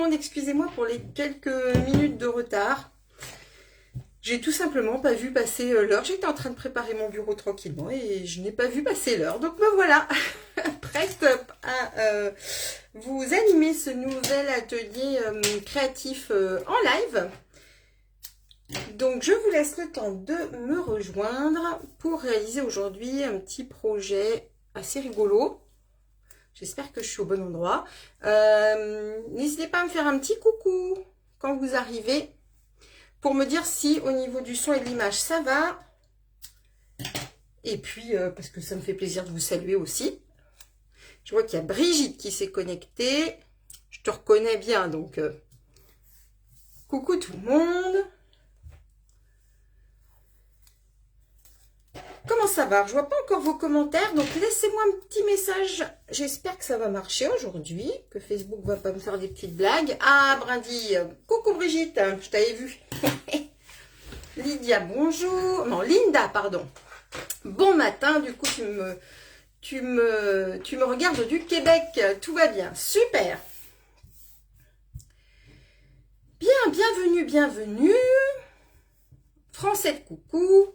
monde, excusez-moi pour les quelques minutes de retard. J'ai tout simplement pas vu passer l'heure. J'étais en train de préparer mon bureau tranquillement et je n'ai pas vu passer l'heure. Donc me voilà, prête à vous animer ce nouvel atelier créatif en live. Donc je vous laisse le temps de me rejoindre pour réaliser aujourd'hui un petit projet assez rigolo. J'espère que je suis au bon endroit. N'hésitez pas à me faire un petit coucou quand vous arrivez pour me dire si au niveau du son et de l'image ça va. Et puis, parce que ça me fait plaisir de vous saluer aussi. Je vois qu'il y a Brigitte qui s'est connectée. Je te reconnais bien, donc coucou tout le monde. Comment ça va? Je vois pas encore vos commentaires, donc laissez-moi un petit message. J'espère que ça va marcher aujourd'hui, que Facebook va pas me faire des petites blagues. Ah, Brindille, coucou Brigitte, je t'avais vu. Lydia, bonjour. Non, Linda, pardon. Bon matin, du coup, tu me regardes du Québec. Tout va bien, super. Bien, bienvenue, bienvenue. Français de coucou.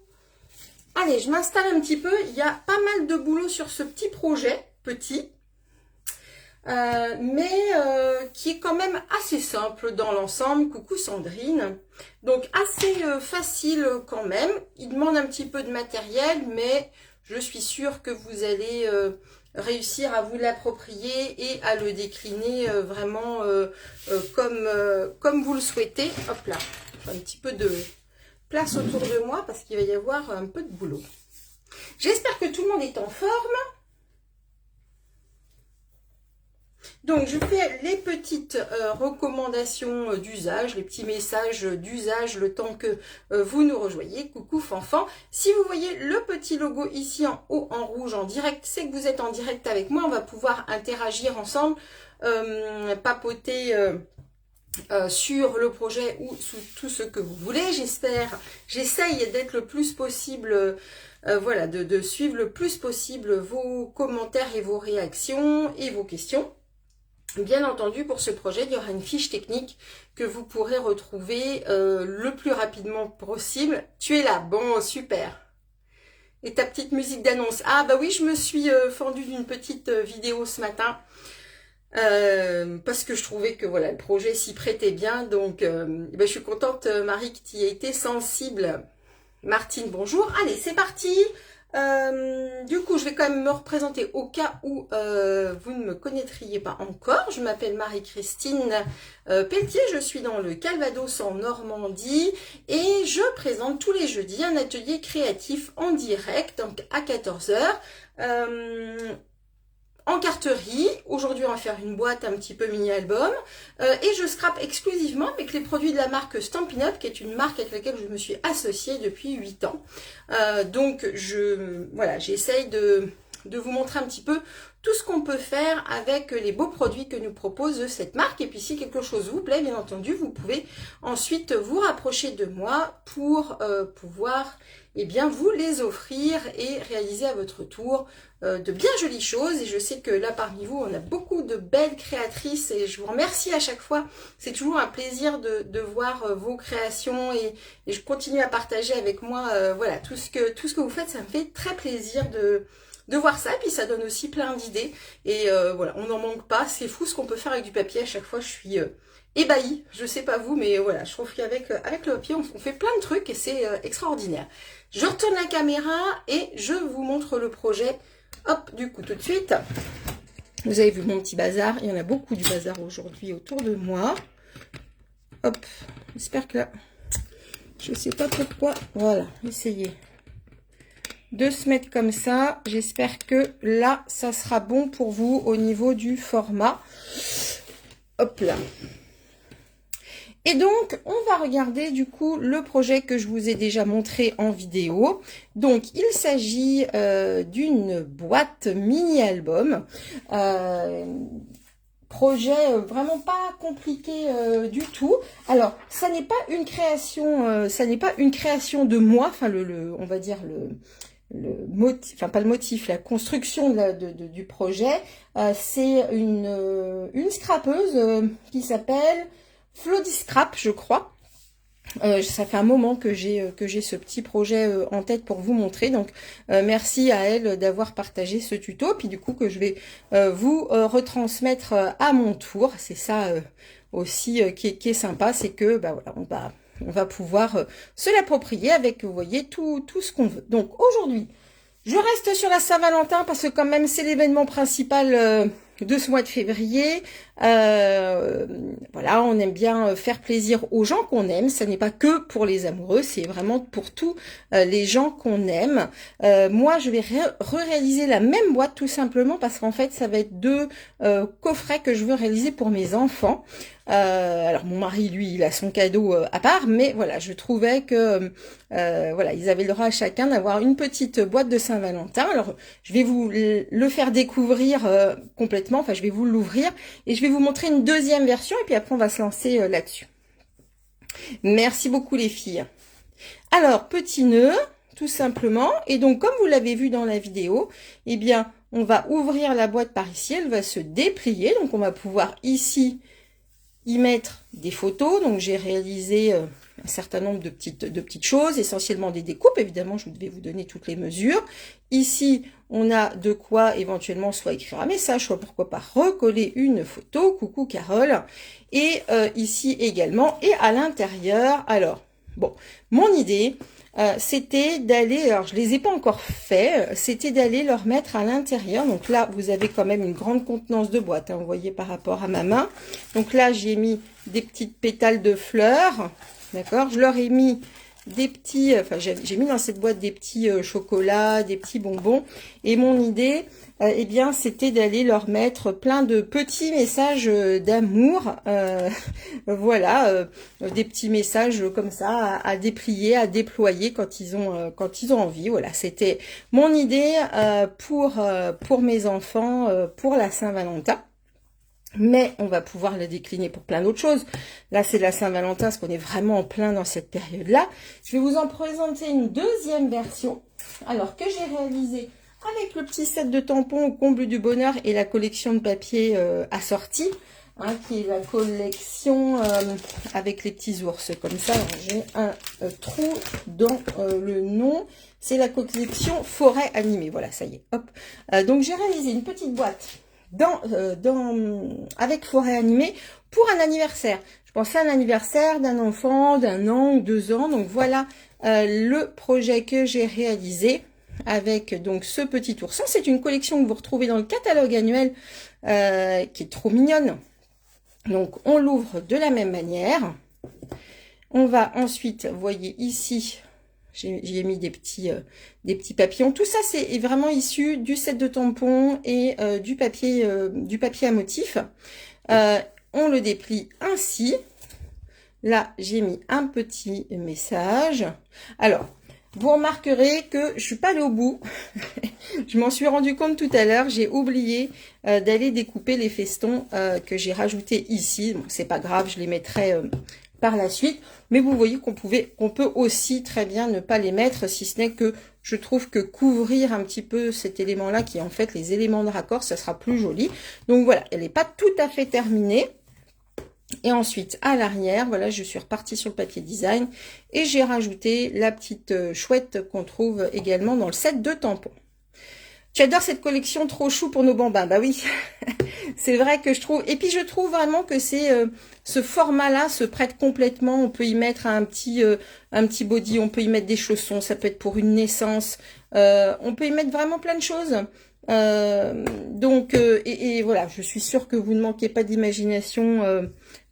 Allez, je m'installe un petit peu. Il y a pas mal de boulot sur ce petit projet, petit, mais qui est quand même assez simple dans l'ensemble. Coucou Sandrine. Donc assez facile quand même. Il demande un petit peu de matériel, mais je suis sûre que vous allez réussir à vous l'approprier et à le décliner vraiment comme vous le souhaitez. Hop là, un petit peu de place autour de moi parce qu'il va y avoir un peu de boulot. J'espère que tout le monde est en forme. Donc, je fais les petites recommandations d'usage, les petits messages d'usage, le temps que vous nous rejoignez. Coucou Fanfan. Si vous voyez le petit logo ici en haut en rouge en direct, c'est que vous êtes en direct avec moi. On va pouvoir interagir ensemble, papoter sur le projet ou sous tout ce que vous voulez. J'essaye d'être le plus possible, voilà, de suivre le plus possible vos commentaires et vos réactions et vos questions. Bien entendu, pour ce projet, il y aura une fiche technique que vous pourrez retrouver le plus rapidement possible. Tu es là, bon, super. Et ta petite musique d'annonce. Ah bah oui, je me suis fendue d'une petite vidéo ce matin. Parce que je trouvais que voilà, le projet s'y prêtait bien, donc ben, je suis contente Marie que tu y aies été sensible. Martine, bonjour. Allez, c'est parti. Du coup, je vais quand même me représenter au cas où vous ne me connaîtriez pas encore. Je m'appelle Marie-Christine Pelletier, je suis dans le Calvados en Normandie et je présente tous les jeudis un atelier créatif en direct, donc à 14 h. En carterie. Aujourd'hui, on va faire une boîte un petit peu mini-album. Et je scrape exclusivement avec les produits de la marque Stampin' Up, qui est une marque avec laquelle je me suis associée depuis 8 ans. Donc, voilà, j'essaye de vous montrer un petit peu tout ce qu'on peut faire avec les beaux produits que nous propose cette marque. Et puis, si quelque chose vous plaît, bien entendu, vous pouvez ensuite vous rapprocher de moi pour pouvoir bien, vous les offrir et réaliser à votre tour de bien jolies choses. Et je sais que là, parmi vous, on a beaucoup de belles créatrices et je vous remercie à chaque fois. C'est toujours un plaisir de voir vos créations et je continue à partager avec moi voilà, tout ce que vous faites. Ça me fait très plaisir de voir ça. Et puis, ça donne aussi plein d'idées. Et voilà, on n'en manque pas. C'est fou ce qu'on peut faire avec du papier. À chaque fois, je suis ébahie. Je sais pas vous, mais voilà, je trouve qu'avec le papier, on fait plein de trucs et c'est extraordinaire. Je retourne la caméra et je vous montre le projet. Hop, du coup, tout de suite. Vous avez vu mon petit bazar. Il y en a beaucoup du bazar aujourd'hui autour de moi. Hop, j'espère que là, je sais pas pourquoi. Voilà, essayez de se mettre comme ça. J'espère que là, ça sera bon pour vous au niveau du format. Hop là. Et donc, on va regarder du coup le projet que je vous ai déjà montré en vidéo. Donc, il s'agit d'une boîte mini-album. Projet vraiment pas compliqué du tout. Alors, ça n'est pas une création, de moi. Enfin, on va dire motif, enfin pas le motif, la construction du projet, c'est une scrapeuse qui s'appelle Flodiscrap, je crois. Ça fait un moment que j'ai ce petit projet en tête pour vous montrer, donc merci à elle d'avoir partagé ce tuto, puis du coup que je vais vous retransmettre à mon tour. C'est ça aussi qui est sympa, c'est que bah voilà, on va pouvoir se l'approprier avec, vous voyez, tout ce qu'on veut. Donc aujourd'hui, je reste sur la Saint-Valentin parce que quand même c'est l'événement principal de ce mois de février. Voilà, on aime bien faire plaisir aux gens qu'on aime. Ça n'est pas que pour les amoureux, c'est vraiment pour tous les gens qu'on aime. Moi, je vais réaliser la même boîte tout simplement parce qu'en fait, ça va être deux coffrets que je veux réaliser pour mes enfants. Alors mon mari, lui, il a son cadeau à part, mais voilà, je trouvais que voilà, ils avaient le droit à chacun d'avoir une petite boîte de Saint-Valentin. Alors, je vais vous le faire découvrir complètement, enfin, je vais vous l'ouvrir et je vais vous montrer une deuxième version et puis après, on va se lancer là-dessus. Merci beaucoup les filles. Alors, petit nœud, tout simplement, et donc comme vous l'avez vu dans la vidéo, eh bien, on va ouvrir la boîte par ici, elle va se déplier, donc on va pouvoir ici y mettre des photos. Donc j'ai réalisé un certain nombre de petites choses, essentiellement des découpes. Évidemment, je vais vous donner toutes les mesures. Ici, on a de quoi éventuellement soit écrire un message, soit pourquoi pas recoller une photo. Coucou Carole. Et ici également. Et à l'intérieur, alors, bon, mon idée, c'était d'aller, alors je les ai pas encore fait, c'était d'aller leur mettre à l'intérieur. Donc là, vous avez quand même une grande contenance de boîte, hein, vous voyez par rapport à ma main. Donc là, j'ai mis des petites pétales de fleurs, d'accord. Je leur ai mis des petits, enfin j'ai mis dans cette boîte des petits chocolats, des petits bonbons. Et mon idée, eh bien, c'était d'aller leur mettre plein de petits messages d'amour, voilà, des petits messages comme ça à déplier, à déployer quand ils ont envie. Voilà, c'était mon idée pour mes enfants pour la Saint-Valentin. Mais on va pouvoir la décliner pour plein d'autres choses. Là, c'est la Saint-Valentin, parce qu'on est vraiment en plein dans cette période-là. Je vais vous en présenter une deuxième version, alors que j'ai réalisée avec le petit set de tampons au comble du bonheur et la collection de papier assortie, hein, qui est la collection avec les petits ours, comme ça. J'ai un trou dans le nom. C'est la collection Forêt Animée. Voilà, ça y est, hop. Donc, j'ai réalisé une petite boîte avec Forêt Animée pour un anniversaire. Je pensais à un anniversaire d'un enfant d'1 an ou 2 ans. Donc voilà le projet que j'ai réalisé avec donc ce petit ourson. C'est une collection que vous retrouvez dans le catalogue annuel qui est trop mignonne. Donc on l'ouvre de la même manière. On va ensuite, vous voyez ici, j'ai mis des petits papillons. Tout ça, c'est vraiment issu du set de tampons et du papier à motif. On le déplie ainsi. Là, j'ai mis un petit message. Alors, vous remarquerez que je suis pas allée au bout. Je m'en suis rendu compte tout à l'heure. J'ai oublié d'aller découper les festons que j'ai rajoutés ici. Bon, c'est pas grave, je les mettrai par la suite, mais vous voyez qu'on peut aussi très bien ne pas les mettre, si ce n'est que je trouve que couvrir un petit peu cet élément-là, qui est en fait les éléments de raccord, ça sera plus joli. Donc voilà, elle n'est pas tout à fait terminée. Et ensuite, à l'arrière, voilà, je suis repartie sur le papier design et j'ai rajouté la petite chouette qu'on trouve également dans le set de tampons. Tu adores cette collection trop chou pour nos bambins. Bah oui, c'est vrai que je trouve. Et puis je trouve vraiment que c'est ce format-là se prête complètement. On peut y mettre un petit body, on peut y mettre des chaussons, ça peut être pour une naissance. On peut y mettre vraiment plein de choses. Donc et voilà, je suis sûre que vous ne manquez pas d'imagination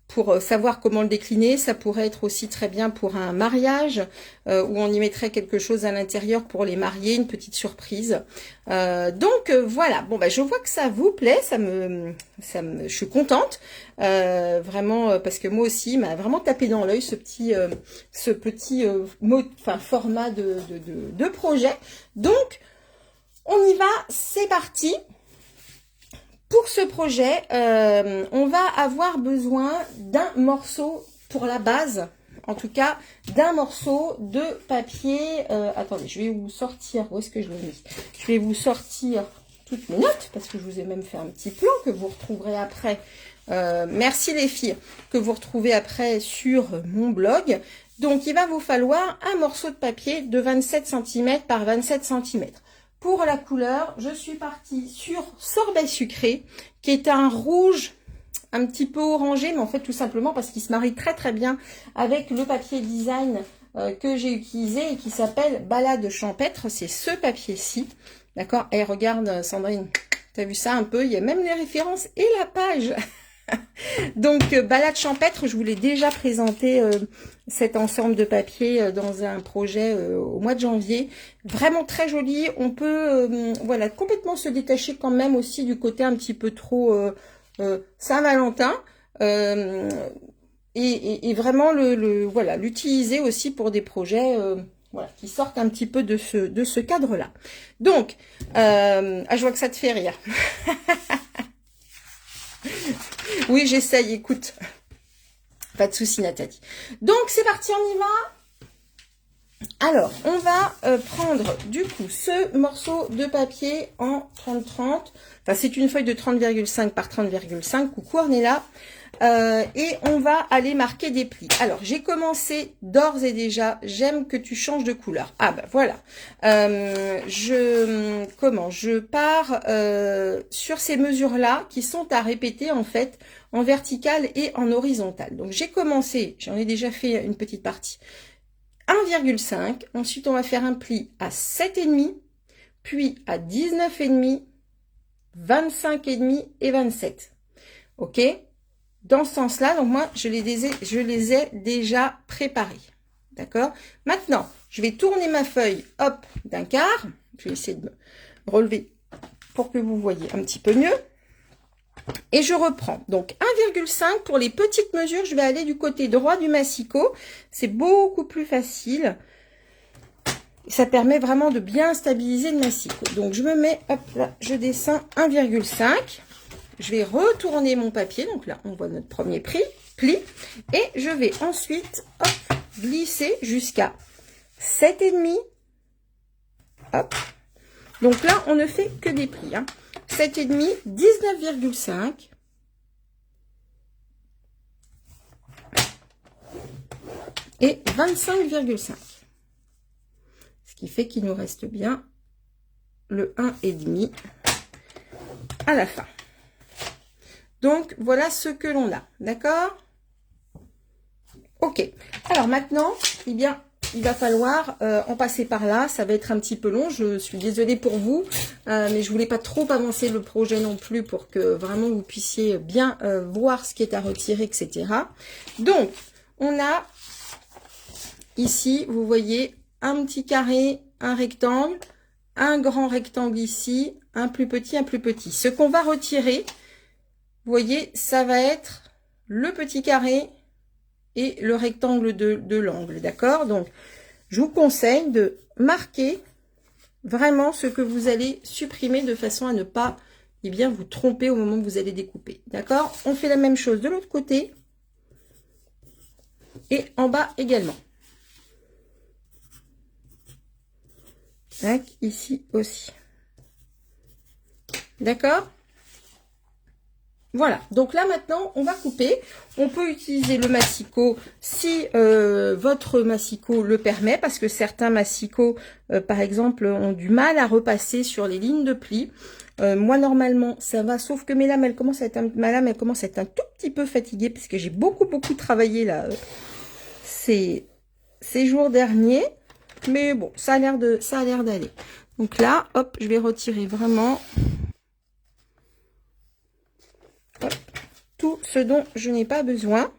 pour savoir comment le décliner. Ça pourrait être aussi très bien pour un mariage où on y mettrait quelque chose à l'intérieur pour les mariés, une petite surprise. Donc voilà, bon bah je vois que ça vous plaît, je suis contente vraiment parce que moi aussi il m'a vraiment tapé dans l'œil ce petit format de projet. Donc on y va, c'est parti. Pour ce projet, on va avoir besoin d'un morceau pour la base en tout cas, d'un morceau de papier. Attendez, je vais vous sortir, où est-ce que je l'ai mis? Je vais vous sortir toutes mes notes, parce que je vous ai même fait un petit plan que vous retrouverez après. Merci les filles, que vous retrouvez après sur mon blog. Donc, il va vous falloir un morceau de papier de 27 cm par 27 cm. Pour la couleur, je suis partie sur Sorbet Sucré, qui est un rouge un petit peu orangé, mais en fait tout simplement parce qu'il se marie très très bien avec le papier design que j'ai utilisé et qui s'appelle Balade champêtre. C'est ce papier-ci, d'accord? Et regarde Sandrine, t'as vu ça un peu? Il y a même les références et la page. Donc Balade champêtre, je vous l'ai déjà présenté cet ensemble de papier dans un projet au mois de janvier. Vraiment très joli. On peut voilà complètement se détacher quand même aussi du côté un petit peu trop Saint-Valentin et vraiment voilà l'utiliser aussi pour des projets voilà, qui sortent un petit peu de ce cadre-là. Donc, je vois que ça te fait rire. Oui, j'essaye, écoute. Pas de souci, Nathalie. Donc, c'est parti, on y va. Alors, on va prendre, du coup, ce morceau de papier en 30-30. Enfin, c'est une feuille de 30,5 par 30,5. Coucou, Ornella. Et on va aller marquer des plis. Alors, j'ai commencé d'ores et déjà. J'aime que tu changes de couleur. Ah, ben voilà. Je pars sur ces mesures-là qui sont à répéter, en fait, en vertical et en horizontal. Donc, j'ai commencé, j'en ai déjà fait une petite partie. 1,5. Ensuite, on va faire un pli à 7,5, puis à 19,5, 25,5 et 27. OK? Dans ce sens-là, donc moi, je les ai déjà préparés. D'accord? Maintenant, je vais tourner ma feuille, hop, d'un quart. Je vais essayer de me relever pour que vous voyez un petit peu mieux. Et je reprends. Donc, 1,5 pour les petites mesures, je vais aller du côté droit du massicot. C'est beaucoup plus facile. Et ça permet vraiment de bien stabiliser le massicot. Donc, je me mets, hop là, je descends 1,5. Je vais retourner mon papier. Donc là, on voit notre premier pli. Et je vais ensuite, hop, glisser jusqu'à 7,5. Hop. Donc là, on ne fait que des plis. 7,5, 19,5. Et 25,5. Ce qui fait qu'il nous reste bien le 1,5 à la fin. Donc, voilà ce que l'on a. D'accord? Ok. Alors maintenant, eh bien, il va falloir en passer par là. Ça va être un petit peu long. Je suis désolée pour vous. Mais je voulais pas trop avancer le projet non plus pour que vraiment vous puissiez bien voir ce qui est à retirer, etc. Donc, on a ici, vous voyez, un petit carré, un rectangle, un grand rectangle ici, un plus petit, un plus petit. Ce qu'on va retirer, vous voyez, ça va être le petit carré et le rectangle de l'angle, d'accord? Donc, je vous conseille de marquer vraiment ce que vous allez supprimer de façon à ne pas bien, vous tromper au moment où vous allez découper, d'accord? On fait la même chose de l'autre côté et en bas également. Tac, ici aussi. D'accord? Voilà, donc là maintenant on va couper. On peut utiliser le massicot si votre massicot le permet, parce que certains massicots par exemple ont du mal à repasser sur les lignes de pli. Moi normalement ça va, sauf que ma lame elle commence à être un tout petit peu fatiguée, parce que j'ai beaucoup travaillé là ces jours derniers, mais bon, ça a l'air d'aller. Donc là, hop, je vais retirer vraiment tout ce dont je n'ai pas besoin.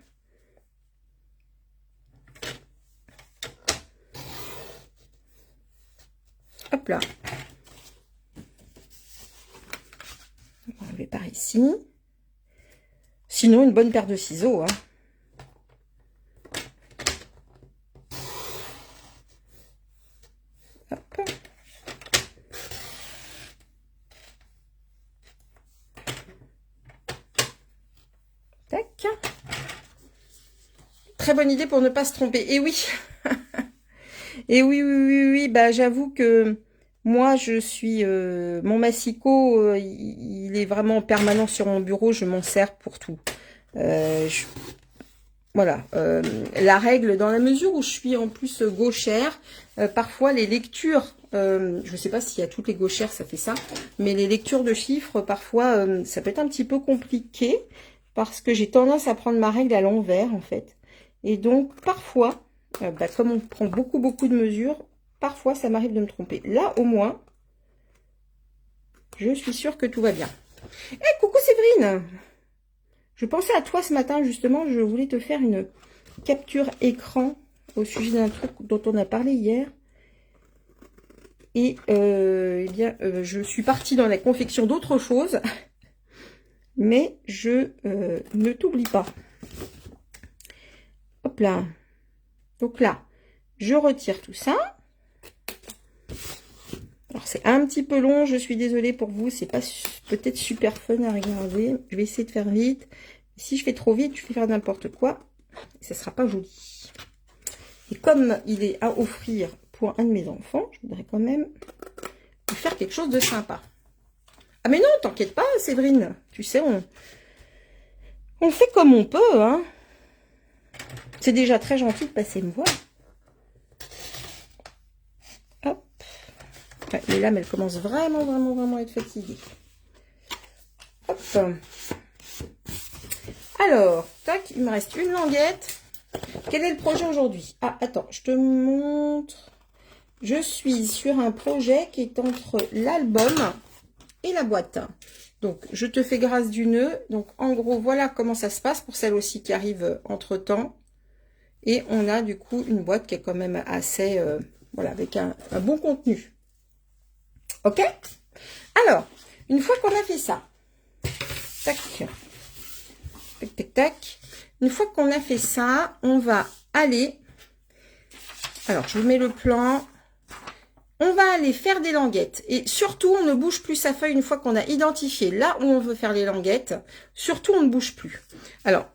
Hop là. On va enlever par ici. Sinon, une bonne paire de ciseaux. Hop. Tac. Très bonne idée pour ne pas se tromper. Et oui. Et oui, oui, oui, oui. Bah, j'avoue que moi, je suis... mon massicot, il est vraiment permanent sur mon bureau. Je m'en sers pour tout. Voilà. La règle, dans la mesure où je suis en plus gauchère, parfois les lectures... je ne sais pas s'il y a toutes les gauchères, ça fait ça. Mais les lectures de chiffres, parfois, ça peut être un petit peu compliqué. Parce que j'ai tendance à prendre ma règle à l'envers, en fait. Et donc, parfois... comme on prend beaucoup de mesures, parfois ça m'arrive de me tromper. Là, au moins, je suis sûre que tout va bien. Eh, coucou Séverine! Je pensais à toi ce matin, justement, je voulais te faire une capture écran au sujet d'un truc dont on a parlé hier. Et, eh bien, je suis partie dans la confection d'autre chose, mais je ne t'oublie pas. Hop là. Donc là, je retire tout ça. Alors, c'est un petit peu long, je suis désolée pour vous. C'est pas peut-être super fun à regarder. Je vais essayer de faire vite. Si je fais trop vite, je vais faire n'importe quoi. Et ça sera pas joli. Et comme il est à offrir pour un de mes enfants, je voudrais quand même lui faire quelque chose de sympa. Ah mais non, t'inquiète pas, Séverine. Tu sais, on fait comme on peut, hein. C'est déjà très gentil de passer me voir. Hop. Ouais, les lames, elles commencent vraiment à être fatiguées. Hop. Alors, tac, il me reste une languette. Quel est le projet aujourd'hui? Ah, attends, je te montre. Je suis sur un projet qui est entre l'album et la boîte. Donc, je te fais grâce du nœud. Donc, en gros, voilà comment ça se passe pour celle aussi qui arrive entre-temps. Et on a du coup une boîte qui est quand même assez, voilà, avec un bon contenu. Ok? Alors, une fois qu'on a fait ça, tac, tac, tac, tac. Une fois qu'on a fait ça, on va aller, alors je vous mets le plan, on va aller faire des languettes. Et surtout, on ne bouge plus sa feuille une fois qu'on a identifié là où on veut faire les languettes. Surtout, on ne bouge plus. Alors,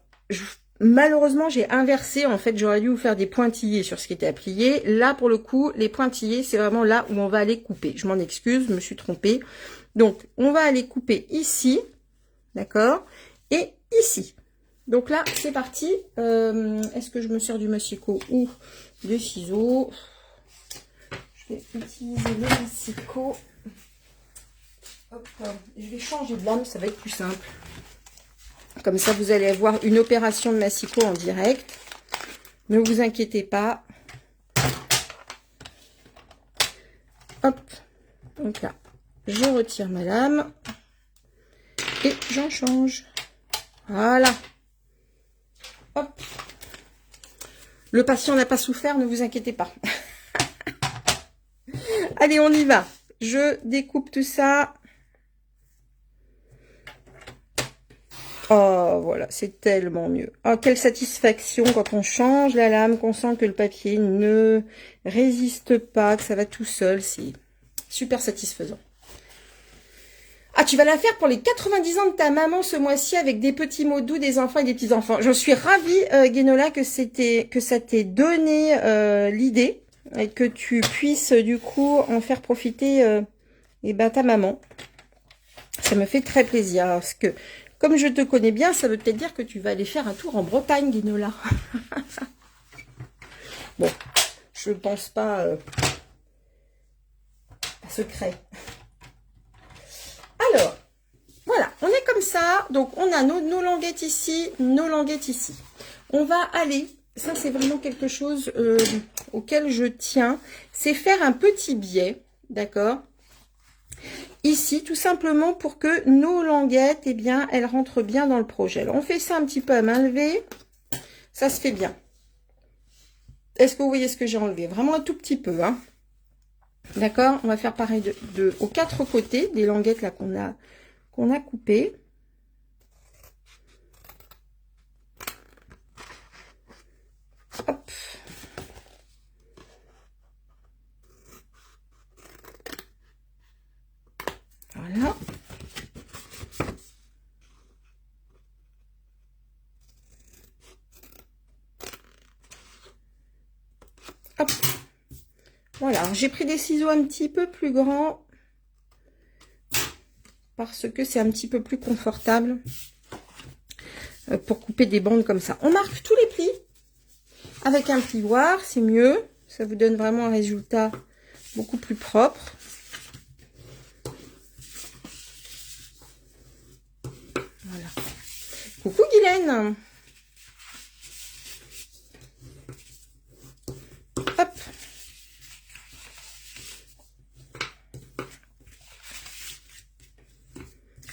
malheureusement, j'ai inversé. En fait, j'aurais dû vous faire des pointillés sur ce qui était à plier. Là, pour le coup, les pointillés, c'est vraiment là où on va aller couper. Je m'en excuse, je me suis trompée. Donc, on va aller couper ici, d'accord, et ici. Donc là, c'est parti. Est-ce que je me sers du massicot ou des ciseaux? Je vais utiliser le massicot. Hop, je vais changer de lame, ça va être plus simple. Comme ça, vous allez avoir une opération de massicot en direct. Ne vous inquiétez pas. Hop. Donc là, je retire ma lame. Et j'en change. Voilà. Hop. Le patient n'a pas souffert, ne vous inquiétez pas. Allez, on y va. Je découpe tout ça. Oh, voilà, c'est tellement mieux. Oh, quelle satisfaction quand on change la lame, qu'on sent que le papier ne résiste pas, que ça va tout seul. C'est super satisfaisant. Ah, tu vas la faire pour les 90 ans de ta maman ce mois-ci avec des petits mots doux des enfants et des petits-enfants. Je suis ravie, Guénola, que ça t'ait donné l'idée et que tu puisses du coup en faire profiter ta maman. Ça me fait très plaisir parce que comme je te connais bien, ça veut peut-être dire que tu vas aller faire un tour en Bretagne, Guénola. Bon, je pense pas à secret. Alors, voilà, on est comme ça. Donc, on a nos languettes ici, nos languettes ici. On va aller, ça c'est vraiment quelque chose auquel je tiens, c'est faire un petit biais, d'accord? Ici, tout simplement pour que nos languettes, eh bien, elles rentrent bien dans le projet. Alors, on fait ça un petit peu à main levée. Ça se fait bien. Est-ce que vous voyez ce que j'ai enlevé? Vraiment un tout petit peu, hein. D'accord? On va faire pareil aux quatre côtés des languettes là qu'on a coupées. Hop. Voilà. Hop. Voilà, j'ai pris des ciseaux un petit peu plus grands parce que c'est un petit peu plus confortable pour couper des bandes comme ça. On marque tous les plis avec un plioir, c'est mieux. Ça vous donne vraiment un résultat beaucoup plus propre. Voilà. Coucou Guylaine. Hop.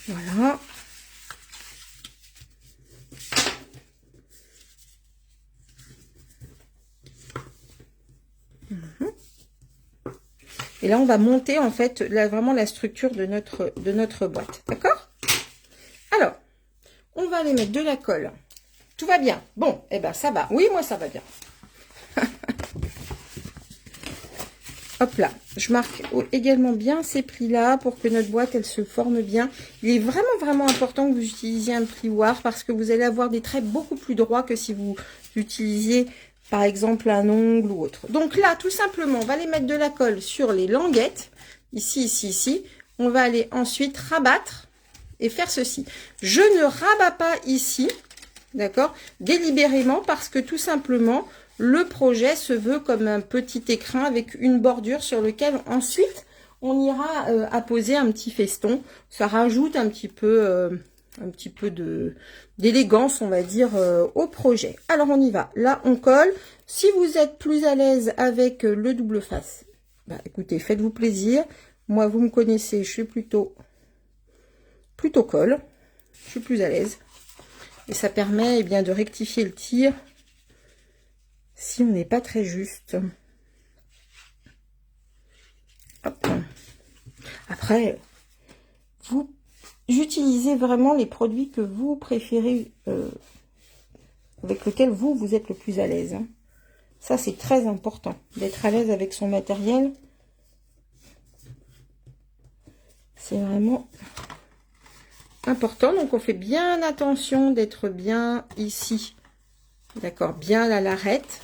Voilà. Et là, on va monter en fait là, vraiment la structure de notre boîte. D'accord? Alors, on va aller mettre de la colle. Tout va bien. Bon, eh ben ça va. Oui, moi ça va bien. Hop là, je marque également bien ces plis-là pour que notre boîte, elle se forme bien. Il est vraiment important que vous utilisiez un plioir parce que vous allez avoir des traits beaucoup plus droits que si vous utilisiez, par exemple, un ongle ou autre. Donc là, tout simplement, on va aller mettre de la colle sur les languettes. Ici, ici, ici. On va aller ensuite rabattre et faire ceci. Je ne rabats pas ici, d'accord, délibérément parce que tout simplement... Le projet se veut comme un petit écrin avec une bordure sur lequel ensuite on ira apposer un petit feston. Ça rajoute un petit peu d'élégance, on va dire, au projet. Alors on y va. Là on colle. Si vous êtes plus à l'aise avec le double face, bah, écoutez, faites-vous plaisir. Moi vous me connaissez, je suis plutôt colle. Je suis plus à l'aise. Et ça permet eh bien, de rectifier le tir. Si on n'est pas très juste. Hop. Après, vous utilisez vraiment les produits que vous préférez, avec lesquels vous êtes le plus à l'aise. Hein. Ça, c'est très important, d'être à l'aise avec son matériel. C'est vraiment important. Donc, on fait bien attention d'être bien ici. D'accord, bien à l'arête.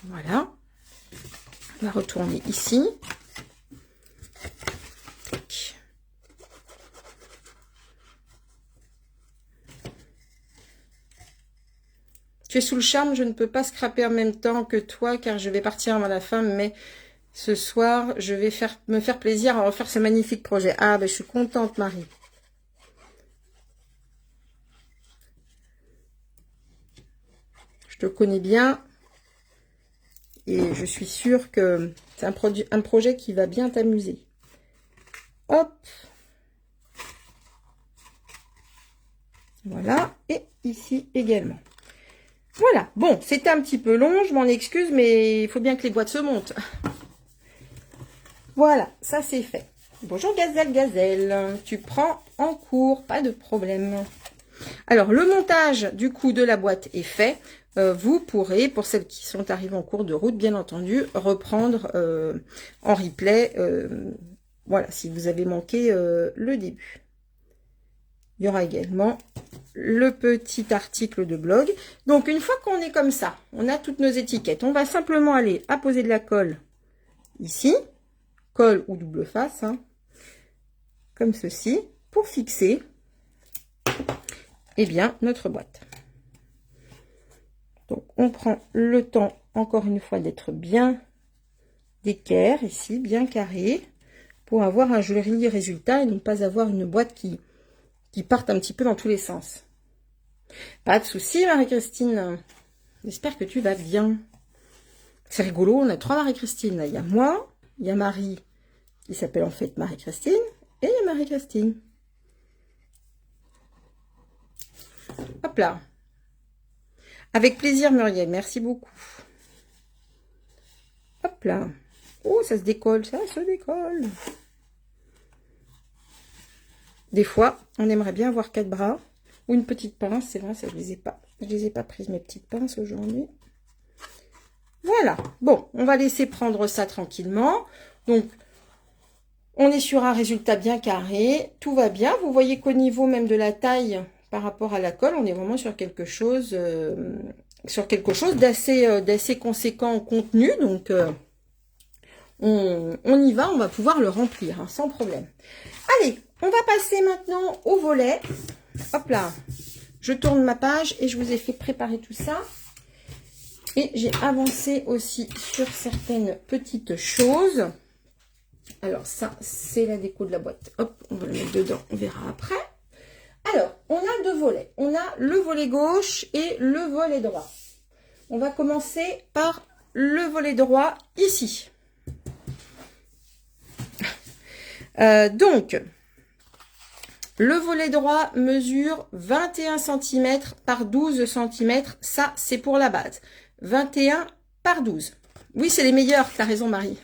Voilà. On va retourner ici. Tu es sous le charme, je ne peux pas scraper en même temps que toi car je vais partir avant la fin, mais ce soir, je vais me faire plaisir à refaire ce magnifique projet. Ah, ben je suis contente, Marie. Je te connais bien. Et je suis sûre que c'est un projet qui va bien t'amuser. Hop. Voilà. Et ici également. Voilà. Bon, c'était un petit peu long, je m'en excuse, mais il faut bien que les boîtes se montent. Voilà, ça c'est fait. Bonjour Gazelle, Gazelle. Tu prends en cours, pas de problème. Alors, le montage du coup de la boîte est fait. Vous pourrez, pour celles qui sont arrivées en cours de route, bien entendu, reprendre en replay, voilà, si vous avez manqué le début. Il y aura également le petit article de blog. Donc, une fois qu'on est comme ça, on a toutes nos étiquettes, on va simplement aller apposer de la colle ici, colle ou double face, hein, comme ceci, pour fixer eh bien, notre boîte. Donc, on prend le temps, encore une fois, d'être bien d'équerre, ici, bien carré, pour avoir un joli résultat et ne pas avoir une boîte qui parte un petit peu dans tous les sens. Pas de souci, Marie-Christine. J'espère que tu vas bien. C'est rigolo, on a 3 Marie-Christine. Il y a moi, il y a Marie, qui s'appelle en fait Marie-Christine, et il y a Marie-Christine. Hop là. Avec plaisir, Muriel. Merci beaucoup. Hop là. Oh, ça se décolle. Ça se décolle. Des fois, on aimerait bien avoir 4 bras. Ou une petite pince. C'est vrai, ça, je les ai pas. Je les ai pas prises, mes petites pinces, aujourd'hui. Voilà. Bon, on va laisser prendre ça tranquillement. Donc, on est sur un résultat bien carré. Tout va bien. Vous voyez qu'au niveau même de la taille... Par rapport à la colle, on est vraiment sur quelque chose sur quelque chose d'assez conséquent en contenu. Donc, on y va, on va pouvoir le remplir, hein, sans problème. Allez, on va passer maintenant au volet. Hop là, je tourne ma page et je vous ai fait préparer tout ça. Et j'ai avancé aussi sur certaines petites choses. Alors ça, c'est la déco de la boîte. Hop, on va le mettre dedans, on verra après. Alors, on a deux volets. On a le volet gauche et le volet droit. On va commencer par le volet droit ici. Donc, le volet droit mesure 21 cm par 12 cm. Ça, c'est pour la base. 21 par 12. Oui, c'est les meilleurs. T'as raison, Marie.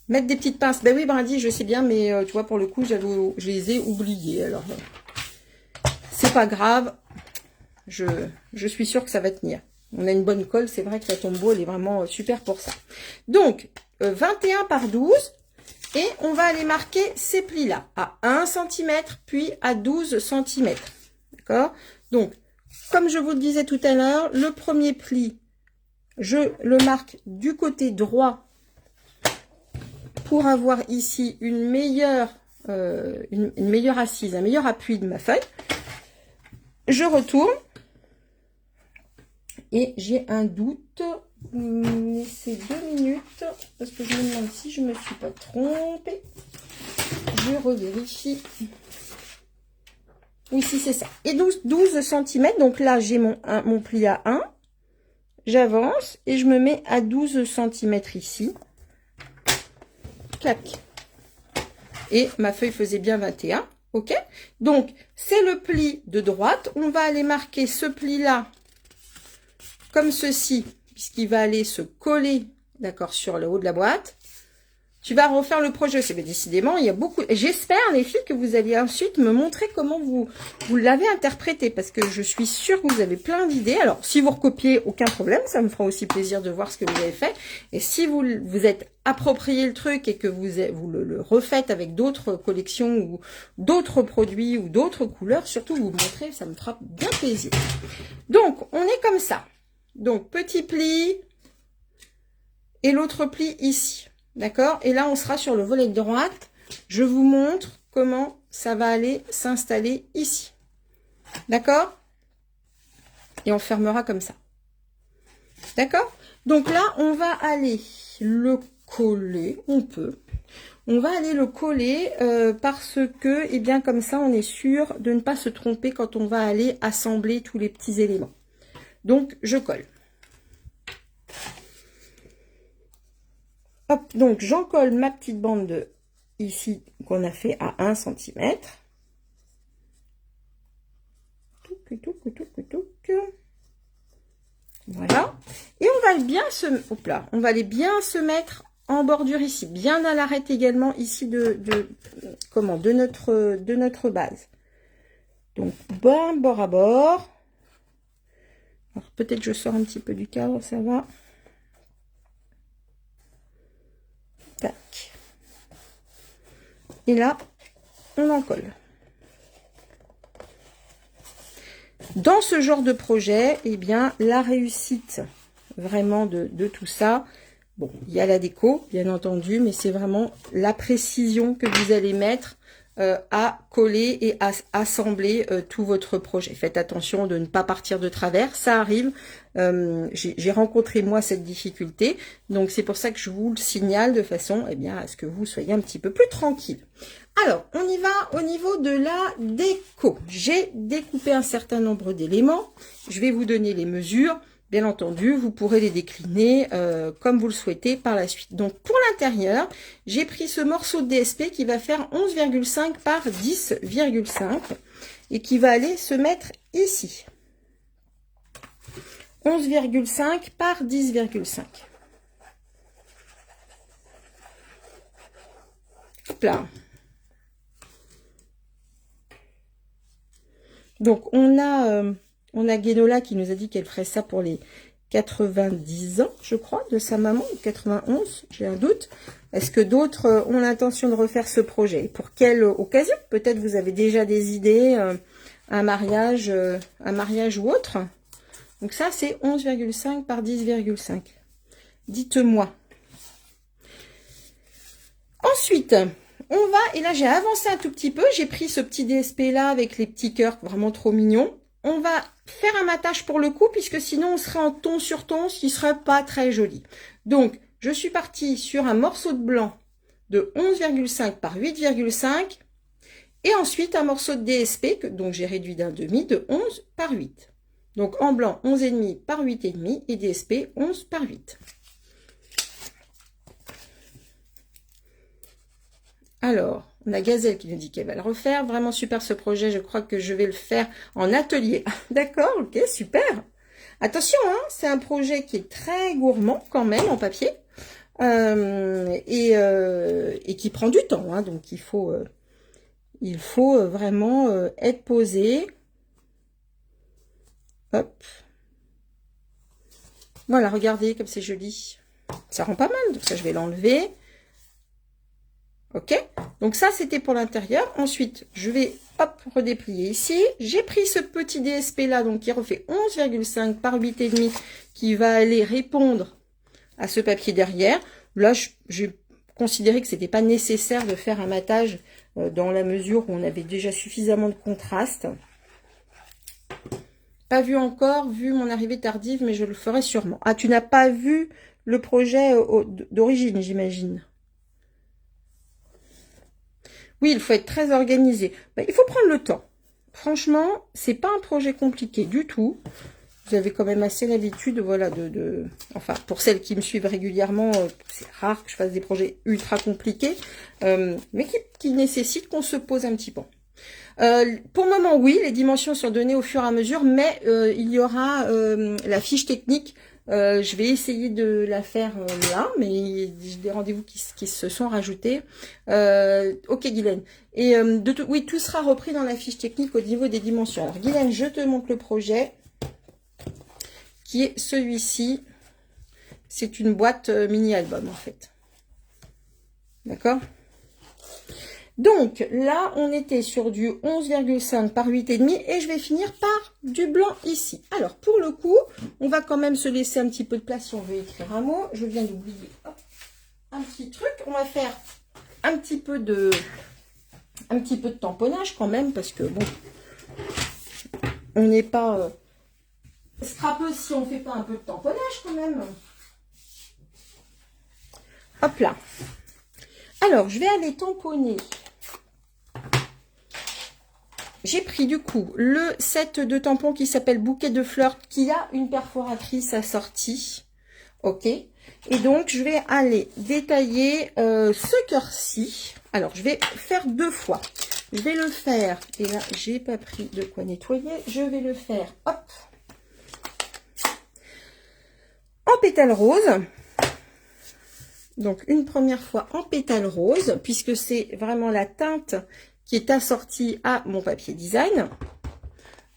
Mettre des petites pinces. Ben oui, Brady, je sais bien, mais tu vois, pour le coup, je les ai oubliés. Alors, c'est pas grave. Je suis sûre que ça va tenir. On a une bonne colle. C'est vrai que la tombeau, elle est vraiment super pour ça. Donc, 21 par 12. Et on va aller marquer ces plis-là à 1 cm, puis à 12 cm. D'accord? Donc, comme je vous le disais tout à l'heure, le premier pli, je le marque du côté droit pour avoir ici une meilleure assise, un meilleur appui de ma feuille. Je retourne et j'ai un doute. C'est 2 minutes parce que je me demande si je ne me suis pas trompée. Je revérifie. Oui, si c'est ça. Et 12 cm. Donc là, j'ai mon pli à 1. J'avance et je me mets à 12 cm ici. Clac. Et ma feuille faisait bien 21. OK? Donc, c'est le pli de droite. On va aller marquer ce pli-là comme ceci, puisqu'il va aller se coller, d'accord, sur le haut de la boîte. Tu vas refaire le projet. C'est décidément, il y a beaucoup. J'espère, les filles, que vous allez ensuite me montrer comment vous l'avez interprété, parce que je suis sûre que vous avez plein d'idées. Alors, si vous recopiez, aucun problème, ça me fera aussi plaisir de voir ce que vous avez fait. Et si vous êtes approprié le truc et que vous le refaites avec d'autres collections ou d'autres produits ou d'autres couleurs, surtout vous montrez, ça me fera bien plaisir. Donc, on est comme ça. Donc, petit pli et l'autre pli ici. D'accord? Et là, on sera sur le volet de droite. Je vous montre comment ça va aller s'installer ici. D'accord? Et on fermera comme ça. D'accord? Donc là, on va aller le coller. On va aller le coller parce que, eh bien, comme ça, on est sûr de ne pas se tromper quand on va aller assembler tous les petits éléments. Donc, je colle. Hop, donc j'en colle ma petite bande ici qu'on a fait à 1 cm. Voilà. Et on va bien on va aller bien se mettre en bordure ici, bien à l'arête également ici de notre base. Donc bon bord à bord. Alors peut-être je sors un petit peu du cadre, ça va. Tac. Et là, on en colle. Dans ce genre de projet, eh bien, la réussite vraiment de tout ça, bon, il y a la déco, bien entendu, mais c'est vraiment la précision que vous allez mettre à coller et à assembler tout votre projet. Faites attention de ne pas partir de travers, ça arrive. J'ai rencontré moi cette difficulté, donc c'est pour ça que je vous le signale de façon eh bien, à ce que vous soyez un petit peu plus tranquille. Alors, on y va au niveau de la déco. J'ai découpé un certain nombre d'éléments. Je vais vous donner les mesures. Bien entendu, vous pourrez les décliner comme vous le souhaitez par la suite. Donc, pour l'intérieur, j'ai pris ce morceau de DSP qui va faire 11,5 par 10,5 et qui va aller se mettre ici. 11,5 par 10,5. Hop là. Donc, on a Guénola qui nous a dit qu'elle ferait ça pour les 90 ans, je crois, de sa maman, 91, j'ai un doute. Est-ce que d'autres ont l'intention de refaire ce projet? Pour quelle occasion? Peut-être vous avez déjà des idées, un mariage ou autre. Donc ça, c'est 11,5 par 10,5. Dites-moi. Ensuite, on va, et là j'ai avancé un tout petit peu, j'ai pris ce petit DSP là avec les petits cœurs vraiment trop mignons. On va faire un matage pour le coup, puisque sinon on serait en ton sur ton, ce qui serait pas très joli. Donc, je suis partie sur un morceau de blanc de 11,5 par 8,5 et ensuite un morceau de DSP, donc j'ai réduit d'un demi, de 11 par 8. Donc en blanc, 11,5 par 8,5 et DSP, 11 par 8. Alors, on a Gazelle qui nous dit qu'elle va le refaire. Vraiment super ce projet, je crois que je vais le faire en atelier. D'accord, ok, super. Attention, hein, c'est un projet qui est très gourmand quand même en papier. Et qui prend du temps, hein, donc il faut vraiment être posé. Hop. Voilà, regardez comme c'est joli. Ça rend pas mal, donc ça je vais l'enlever. Ok, donc ça c'était pour l'intérieur. Ensuite, je vais hop redéplier ici. J'ai pris ce petit DSP là, donc qui refait 11,5 par 8,5, qui va aller répondre à ce papier derrière. Là, j'ai considéré que c'était pas nécessaire de faire un matage dans la mesure où on avait déjà suffisamment de contraste. Pas vu encore, vu mon arrivée tardive, mais je le ferai sûrement. Ah, tu n'as pas vu le projet d'origine, j'imagine. Oui, il faut être très organisé. Il faut prendre le temps. Franchement, c'est pas un projet compliqué du tout. Vous avez quand même assez l'habitude, voilà, enfin, pour celles qui me suivent régulièrement, c'est rare que je fasse des projets ultra compliqués, mais qui nécessitent qu'on se pose un petit peu. Pour le moment, oui, les dimensions sont données au fur et à mesure, mais il y aura la fiche technique. Je vais essayer de la faire là, mais j'ai des rendez-vous qui se sont rajoutés. Ok, Guylaine. Et oui, tout sera repris dans la fiche technique au niveau des dimensions. Alors, Guylaine, je te montre le projet, qui est celui-ci. C'est une boîte mini-album, en fait. D'accord ? Donc, là, on était sur du 11,5 par 8,5 et je vais finir par du blanc ici. Alors, pour le coup, on va quand même se laisser un petit peu de place si on veut écrire un mot. Je viens d'oublier un petit truc. On va faire un petit peu de tamponnage quand même parce que, bon, on n'est pas scrapeux si on ne fait pas un peu de tamponnage quand même. Hop là. Alors, je vais aller tamponner. J'ai pris du coup le set de tampons qui s'appelle Bouquet de fleurs, qui a une perforatrice assortie. Ok. Et donc, je vais aller détailler ce cœur-ci. Alors, je vais faire deux fois. Je vais le faire, et là, j'ai pas pris de quoi nettoyer. Je vais le faire, hop, en pétale rose. Donc, une première fois en pétale rose, puisque c'est vraiment la teinte qui est assortie à mon papier design.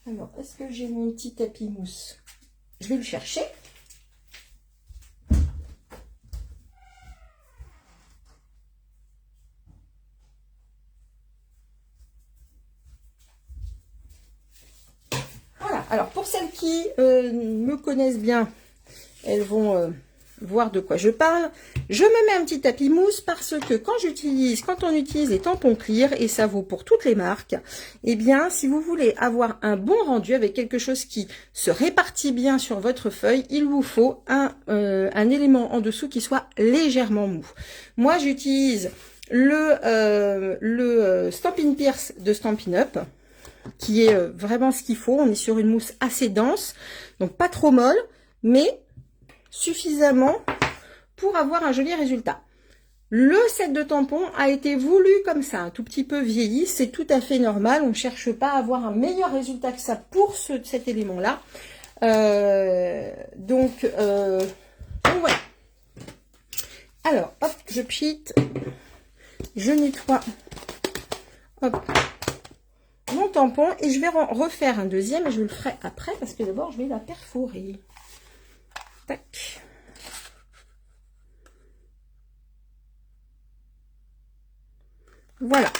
Alors, est-ce que j'ai mon petit tapis mousse? Je vais le chercher. Voilà. Alors, pour celles qui me connaissent bien, elles vont voir de quoi je parle. Je me mets un petit tapis mousse parce que quand on utilise les tampons clear, et ça vaut pour toutes les marques, eh bien, si vous voulez avoir un bon rendu avec quelque chose qui se répartit bien sur votre feuille, il vous faut un élément en dessous qui soit légèrement mou. Moi, j'utilise le Stampin' Pierce de Stampin' Up, qui est vraiment ce qu'il faut. On est sur une mousse assez dense, donc pas trop molle, mais suffisamment pour avoir un joli résultat. Le set de tampons a été voulu comme ça, un tout petit peu vieilli, c'est tout à fait normal, on ne cherche pas à avoir un meilleur résultat que ça pour cet élément-là. Donc voilà. Alors, hop, je pchite, je nettoie, hop, mon tampon, et je vais refaire un deuxième, et je le ferai après, parce que d'abord, je vais la perforer. Tac. Voilà.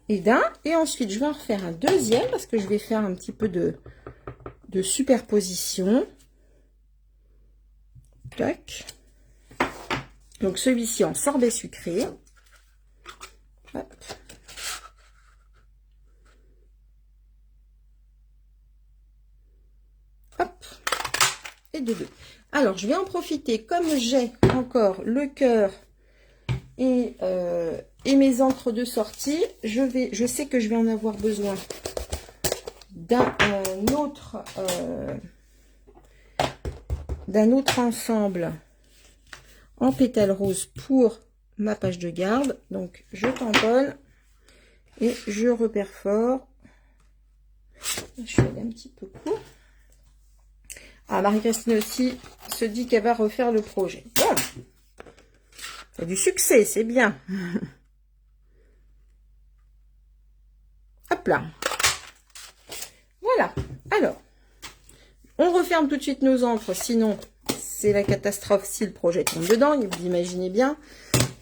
Et ensuite, je vais en refaire un deuxième, parce que je vais faire un petit peu de de superposition. Tac. Donc celui-ci en sorbet sucré. Hop. Hop. Et de deux. Alors, je vais en profiter, comme j'ai encore le cœur et mes encres de sortie, je sais que je vais en avoir besoin d'un autre ensemble en pétales roses pour ma page de garde. Donc, je tamponne et je reperfore. Je suis allée un petit peu court. Ah, Marie-Christine aussi se dit qu'elle va refaire le projet. Bon, c'est du succès, c'est bien. Hop là. Voilà. Alors, on referme tout de suite nos encres, sinon c'est la catastrophe si le projet tombe dedans. Vous imaginez bien,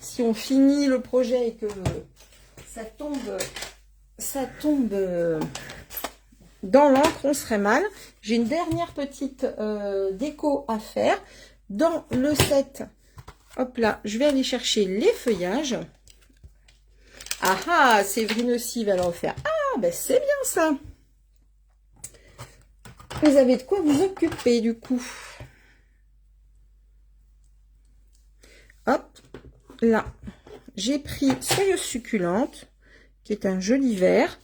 si on finit le projet et que ça tombe dans l'encre, on serait mal. J'ai une dernière petite déco à faire. Dans le set, hop là, je vais aller chercher les feuillages. Ah ah, Séverine aussi va le refaire. Ah, ben c'est bien ça. Vous avez de quoi vous occuper du coup. Hop, là, j'ai pris Soyeuse Succulente, qui est un joli vert.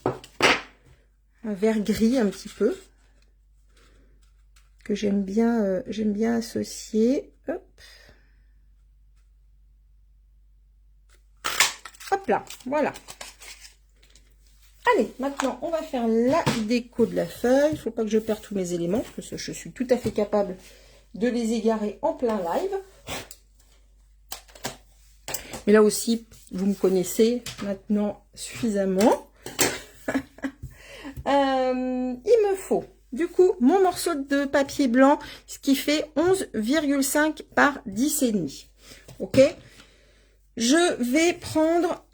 Un vert gris un petit peu, que j'aime bien associer. Hop. Hop là, voilà. Allez, maintenant, on va faire la déco de la feuille. Il ne faut pas que je perde tous mes éléments, parce que je suis tout à fait capable de les égarer en plein live. Mais là aussi, vous me connaissez maintenant suffisamment. Il me faut du coup mon morceau de papier blanc, ce qui fait 11,5 par 10,5. Ok, je vais prendre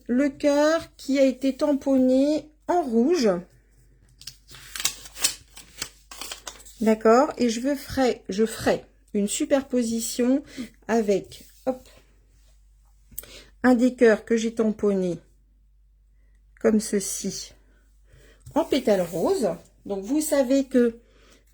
le cœur qui a été tamponné en rouge, d'accord, et je ferai une superposition avec hop, un des cœurs que j'ai tamponné comme ceci en pétales roses. Donc vous savez que,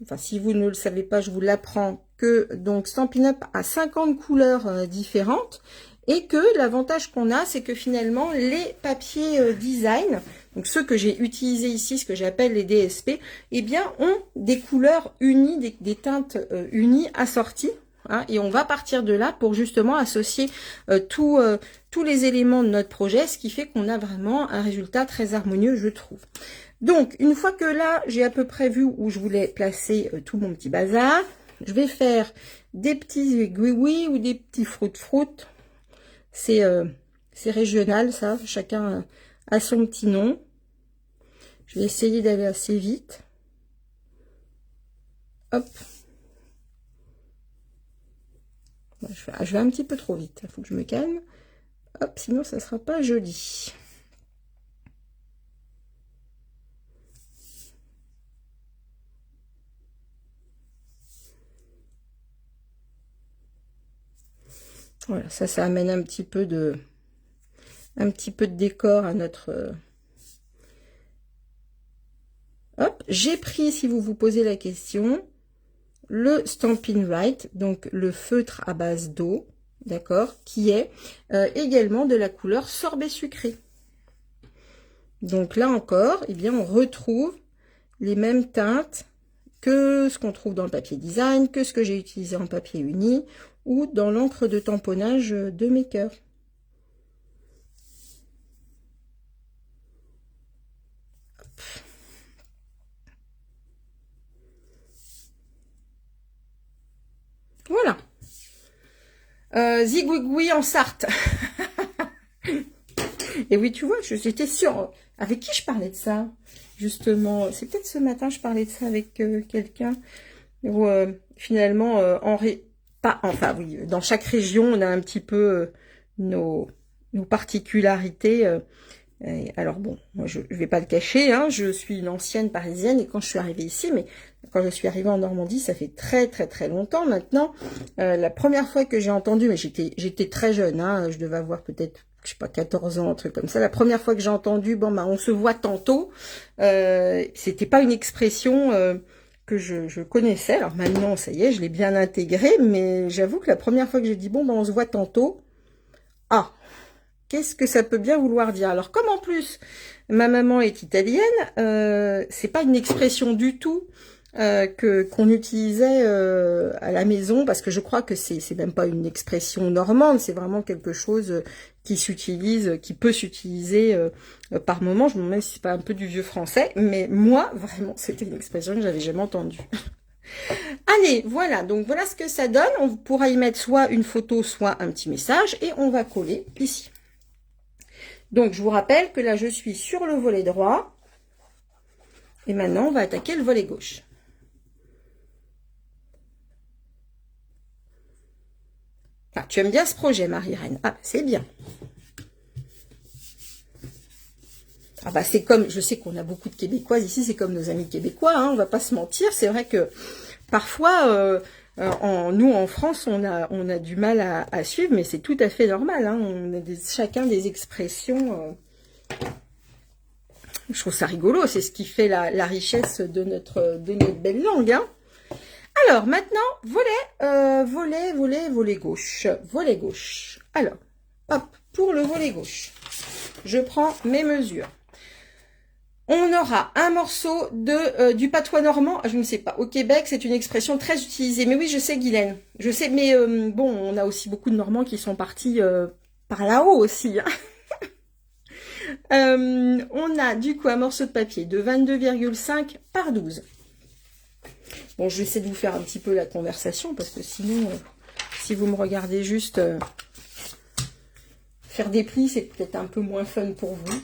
enfin si vous ne le savez pas, je vous l'apprends, que donc Stampin' Up a 50 couleurs différentes, et que l'avantage qu'on a, c'est que finalement les papiers design, donc ceux que j'ai utilisés ici, ce que j'appelle les DSP, eh bien ont des couleurs unies, des teintes unies assorties. Hein, et on va partir de là pour justement associer tous les éléments de notre projet, ce qui fait qu'on a vraiment un résultat très harmonieux, je trouve. Donc, une fois que là, j'ai à peu près vu où je voulais placer tout mon petit bazar, je vais faire des petits aiguilles ou des petits fruits. C'est régional, ça. Chacun a son petit nom. Je vais essayer d'aller assez vite. Hop. Je vais un petit peu trop vite. Il faut que je me calme. Hop, sinon ça ne sera pas joli. Voilà, ça amène un petit peu de décor à notre... Hop, j'ai pris, si vous vous posez la question, le Stampin' Right, donc le feutre à base d'eau, d'accord, qui est également de la couleur sorbet sucré. Donc là encore, eh bien, on retrouve les mêmes teintes que ce qu'on trouve dans le papier design, que ce que j'ai utilisé en papier uni ou dans l'encre de tamponnage de mes cœurs. Voilà. Zigouigoui en Sarthe. Et oui, tu vois, j'étais sûre. Avec qui je parlais de ça? Justement, c'est peut-être ce matin, je parlais de ça avec quelqu'un. Où finalement, enfin oui, dans chaque région, on a un petit peu nos particularités. Alors bon, moi je vais pas le cacher, hein, je suis une ancienne parisienne et quand je suis arrivée ici, mais quand je suis arrivée en Normandie, ça fait très très très longtemps maintenant. La première fois que j'ai entendu, mais j'étais très jeune, hein, je devais avoir peut-être, je sais pas, 14 ans, un truc comme ça. La première fois que j'ai entendu, bon bah on se voit tantôt, c'était pas une expression que je connaissais. Alors maintenant, ça y est, je l'ai bien intégrée, mais j'avoue que la première fois que j'ai dit bon bah on se voit tantôt, ah. Qu'est-ce que ça peut bien vouloir dire? Alors, comme en plus, ma maman est italienne, c'est pas une expression du tout qu'on utilisait à la maison, parce que je crois que c'est même pas une expression normande, c'est vraiment quelque chose qui s'utilise, qui peut s'utiliser par moment. Je me demande si c'est pas un peu du vieux français, mais moi, vraiment, c'était une expression que j'avais jamais entendue. Allez, voilà, donc voilà ce que ça donne. On pourra y mettre soit une photo, soit un petit message, et on va coller ici. Donc, je vous rappelle que là, je suis sur le volet droit. Et maintenant, on va attaquer le volet gauche. Ah, tu aimes bien ce projet, Marie-Reine. Ah, c'est bien. Ah bah, c'est comme, je sais qu'on a beaucoup de Québécoises ici, c'est comme nos amis québécois, hein, on va pas se mentir. C'est vrai que parfois, nous, en France, on a du mal à suivre, mais c'est tout à fait normal. Hein, on a chacun des expressions... je trouve ça rigolo, c'est ce qui fait la richesse de notre belle langue. Hein. Alors, maintenant, volet gauche. Volet gauche. Alors, hop, pour le volet gauche, je prends mes mesures. On aura un morceau du patois normand. Je ne sais pas. Au Québec, c'est une expression très utilisée. Mais oui, je sais, Guylaine. Je sais, mais bon, on a aussi beaucoup de Normands qui sont partis par là-haut aussi. Hein. On a du coup un morceau de papier de 22,5 par 12. Bon, je vais essayer de vous faire un petit peu la conversation parce que sinon, si vous me regardez juste faire des plis, c'est peut-être un peu moins fun pour vous.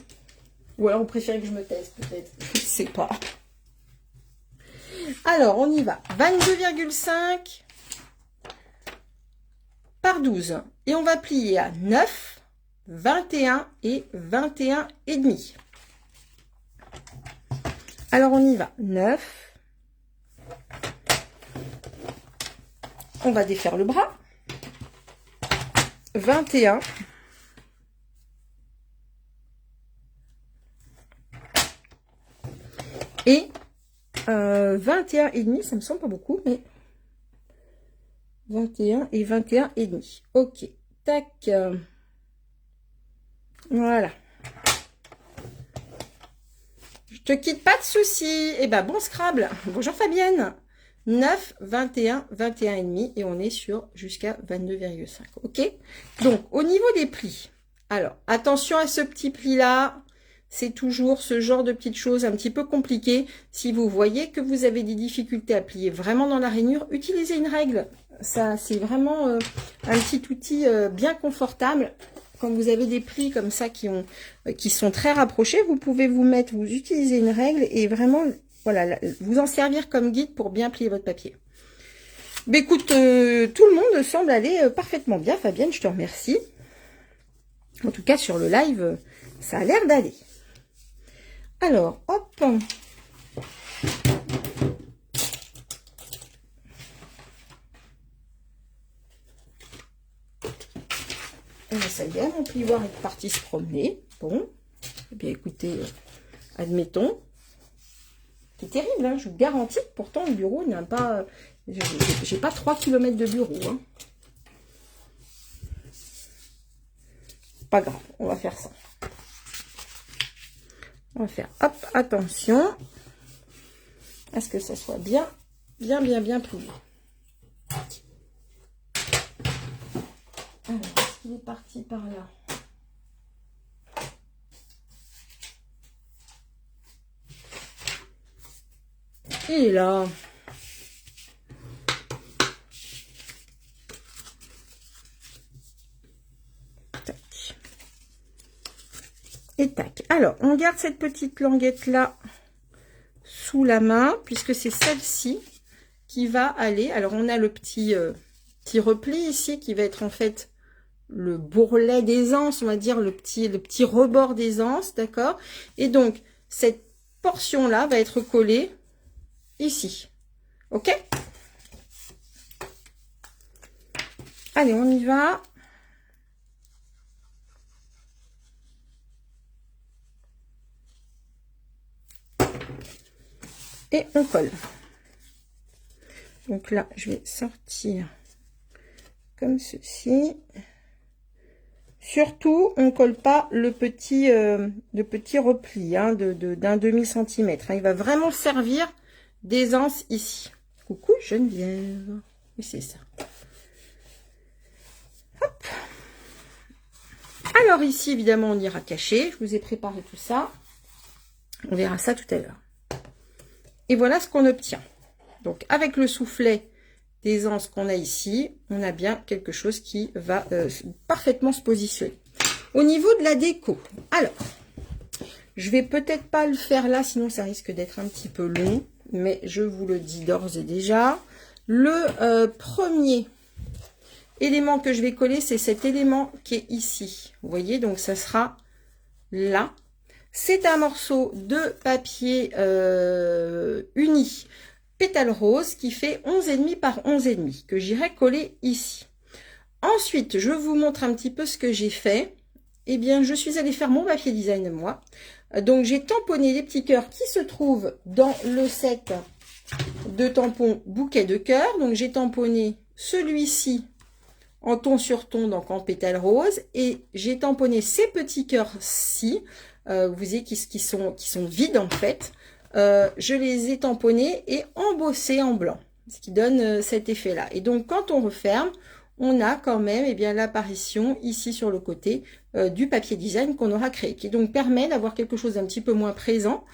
Ou alors vous préférez que je me taise peut-être. Je ne sais pas. Alors, on y va. 22,5 par 12. Et on va plier à 9, 21 et 21 et demi. Alors, on y va. 9. On va défaire le bras. 21. Et 21 et demi, ça me semble pas beaucoup, mais 21 et 21 et demi. Ok, tac. Voilà. Je te quitte, pas de souci. Eh ben, bon Scrabble. Bonjour Fabienne. 9, 21, 21 et demi. Et on est sur jusqu'à 22,5. Ok. Donc, au niveau des plis. Alors, attention à ce petit pli-là. C'est toujours ce genre de petites choses un petit peu compliquées. Si vous voyez que vous avez des difficultés à plier vraiment dans la rainure, utilisez une règle. Ça, c'est vraiment un petit outil bien confortable. Quand vous avez des plis comme ça qui sont très rapprochés, vous pouvez vous utiliser une règle et vraiment, voilà, vous en servir comme guide pour bien plier votre papier. Mais écoute, tout le monde semble aller parfaitement bien. Fabienne, je te remercie. En tout cas, sur le live, ça a l'air d'aller. Alors, hop. Et bien, ça y est, mon plioir est parti se promener. Bon, eh bien écoutez, admettons. C'est terrible, hein, je vous garantis que pourtant le bureau n'a pas... J'ai pas 3 km de bureau. Hein. Pas grave, on va faire ça. On va faire, hop, attention à ce que ça soit bien plié. Alors, il est parti par là. Et là. Tac. Et tac. Alors, on garde cette petite languette là sous la main, puisque c'est celle-ci qui va aller. Alors, on a le petit repli ici qui va être en fait le bourrelet des anses, on va dire le petit rebord des anses, d'accord? Et donc, cette portion-là va être collée ici, ok? Allez, on y va. Et on colle. Donc là, je vais sortir comme ceci. Surtout, on ne colle pas le petit repli hein, d'un demi-centimètre. Hein. Il va vraiment servir d'aisance ici. Coucou Geneviève. Oui, c'est ça. Hop. Alors ici, évidemment, on ira cacher. Je vous ai préparé tout ça. On verra ça tout à l'heure. Et voilà ce qu'on obtient. Donc, avec le soufflet d'aisance qu'on a ici, on a bien quelque chose qui va parfaitement se positionner. Au niveau de la déco, alors, je vais peut-être pas le faire là, sinon ça risque d'être un petit peu long, mais je vous le dis d'ores et déjà. Le premier élément que je vais coller, c'est cet élément qui est ici. Vous voyez, donc ça sera là. C'est un morceau de papier uni pétale rose qui fait 11,5 par 11,5 que j'irai coller ici. Ensuite, je vous montre un petit peu ce que j'ai fait. Eh bien, je suis allée faire mon papier design moi. Donc, j'ai tamponné les petits cœurs qui se trouvent dans le set de tampons bouquet de cœurs. Donc, j'ai tamponné celui-ci en ton sur ton, donc en pétale rose. Et j'ai tamponné ces petits cœurs-ci. Vous voyez qui sont vides en fait. Je les ai tamponnés et embossés en blanc, ce qui donne cet effet là. Et donc quand on referme, on a quand même eh bien l'apparition ici sur le côté du papier design qu'on aura créé, qui donc permet d'avoir quelque chose d'un petit peu moins présent,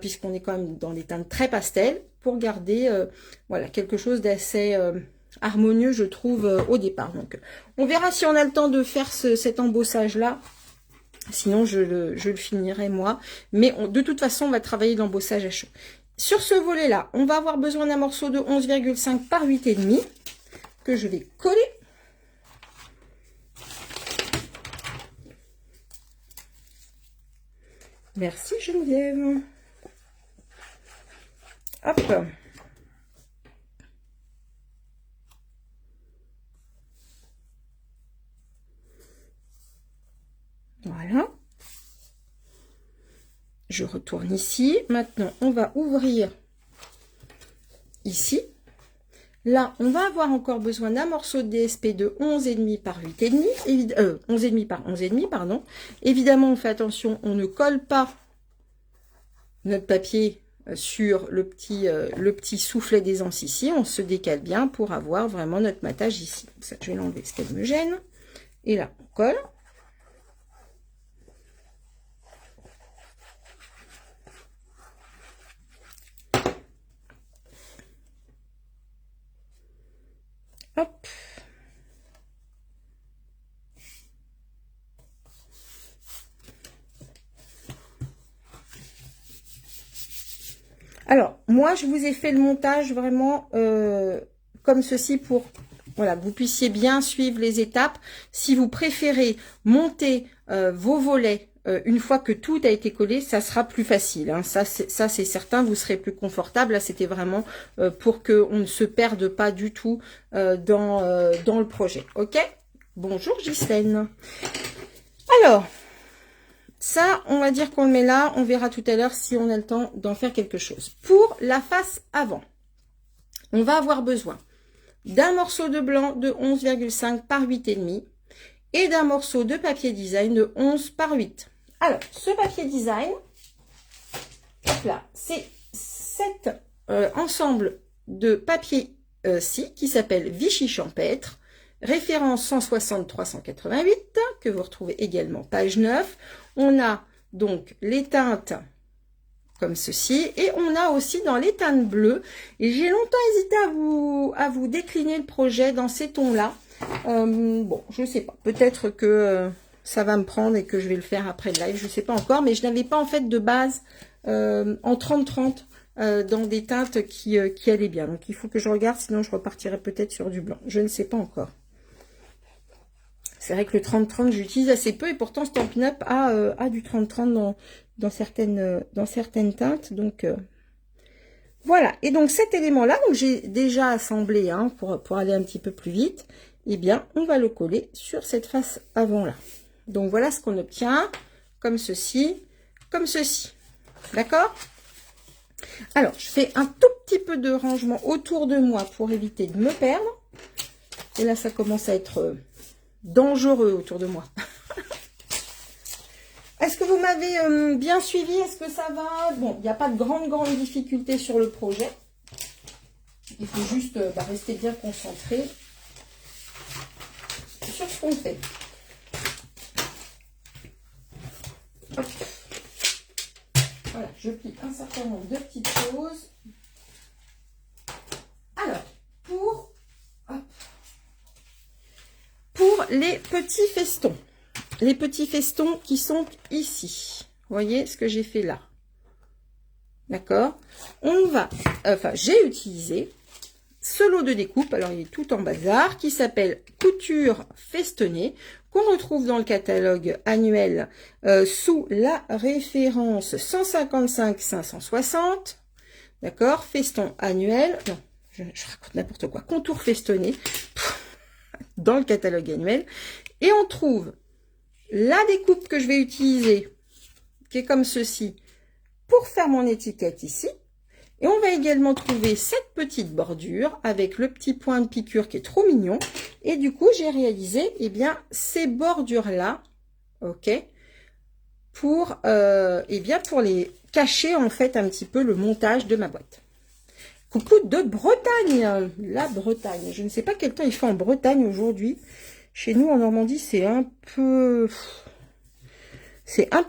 puisqu'on est quand même dans des teintes très pastel, pour garder voilà quelque chose d'assez harmonieux, je trouve, au départ. Donc on verra si on a le temps de faire cet embossage là. Sinon, je le finirai moi. Mais de toute façon, on va travailler l'embossage à chaud. Sur ce volet-là, on va avoir besoin d'un morceau de 11,5 par 8,5 que je vais coller. Merci Geneviève. Hop. Voilà. Je retourne ici. Maintenant, on va ouvrir ici. Là, on va avoir encore besoin d'un morceau de DSP de 11,5 par 8,5. 11,5 par 11,5, pardon. Évidemment, on fait attention, on ne colle pas notre papier sur le petit soufflet d'aisance ici. On se décale bien pour avoir vraiment notre matage ici. Ça, je vais l'enlever parce qu'elle me gêne. Et là, on colle. Hop. Alors, moi, je vous ai fait le montage vraiment comme ceci pour voilà, que vous puissiez bien suivre les étapes. Si vous préférez monter vos volets une fois que tout a été collé, ça sera plus facile. Hein. Ça, c'est certain, vous serez plus confortable. Là, c'était vraiment pour qu'on ne se perde pas du tout dans le projet. Ok? Bonjour Ghislaine. Alors, ça, on va dire qu'on le met là. On verra tout à l'heure si on a le temps d'en faire quelque chose. Pour la face avant, on va avoir besoin d'un morceau de blanc de 11,5 par 8,5 et d'un morceau de papier design de 11 par 8. Alors, ce papier design, là, c'est cet ensemble de papier-ci qui s'appelle Vichy Champêtre, référence 160-388, que vous retrouvez également page 9. On a donc les teintes comme ceci, et on a aussi dans les teintes bleues, et j'ai longtemps hésité à vous décliner le projet dans ces tons-là. Bon, je sais pas, peut-être que ça va me prendre et que je vais le faire après le live, je sais pas encore, mais je n'avais pas en fait de base en 30-30 dans des teintes qui allaient bien, donc il faut que je regarde, sinon je repartirai peut-être sur du blanc, je ne sais pas encore. C'est vrai que le 30-30, j'utilise assez peu et pourtant Stampin' Up a du 30-30 dans certaines teintes. Donc, voilà. Et donc, cet élément-là, donc j'ai déjà assemblé hein, pour aller un petit peu plus vite. Eh bien, on va le coller sur cette face avant-là. Donc, voilà ce qu'on obtient. Comme ceci, comme ceci. D'accord? Alors, je fais un tout petit peu de rangement autour de moi pour éviter de me perdre. Et là, ça commence à être dangereux autour de moi. Est-ce que vous m'avez bien suivi? Est-ce que ça va? Bon, il n'y a pas de grande difficulté sur le projet. Il faut juste rester bien concentré sur ce qu'on fait. Hop. Voilà, je plie un certain nombre de petites choses. Alors, pour les petits festons. Les petits festons qui sont ici. Vous voyez ce que j'ai fait là. D'accord? On va, j'ai utilisé ce lot de découpe, alors il est tout en bazar, qui s'appelle Couture Festonnée, qu'on retrouve dans le catalogue annuel sous la référence 155-560. D'accord? Feston annuel. Non, je raconte n'importe quoi. Contour festonné dans le catalogue annuel. Et on trouve la découpe que je vais utiliser, qui est comme ceci, pour faire mon étiquette ici. Et on va également trouver cette petite bordure avec le petit point de piqûre qui est trop mignon. Et du coup, j'ai réalisé, eh bien, ces bordures-là, ok, pour les cacher, en fait, un petit peu le montage de ma boîte. Coucou de Bretagne, la Bretagne. Je ne sais pas quel temps il fait en Bretagne aujourd'hui. Chez nous, en Normandie, c'est un peu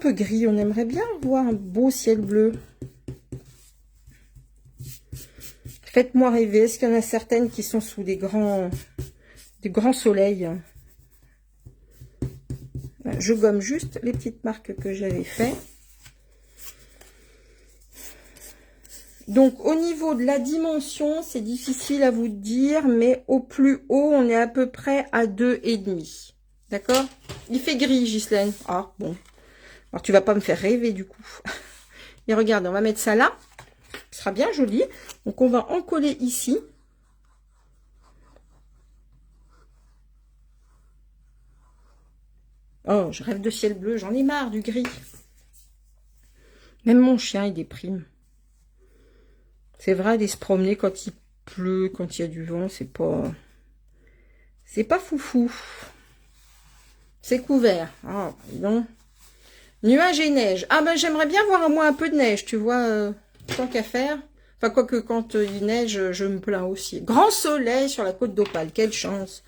gris. On aimerait bien voir un beau ciel bleu. Faites-moi rêver. Est-ce qu'il y en a certaines qui sont sous des grands soleils? Je gomme juste les petites marques que j'avais fait. Donc, au niveau de la dimension, c'est difficile à vous dire, mais au plus haut, on est à peu près à 2,5. D'accord? Il fait gris, Ghislaine. Ah, bon. Alors, tu vas pas me faire rêver, du coup. Et regarde, on va mettre ça là. Ce sera bien joli. Donc, on va en coller ici. Oh, je rêve de ciel bleu. J'en ai marre du gris. Même mon chien, il déprime. C'est vrai, aller se promener quand il pleut, quand il y a du vent, c'est pas foufou. C'est couvert. Ah, non. Nuages et neige. Ah ben, j'aimerais bien voir au moins un peu de neige, tu vois, tant qu'à faire. Enfin, quoique quand il neige, je me plains aussi. Grand soleil sur la côte d'Opale. Quelle chance.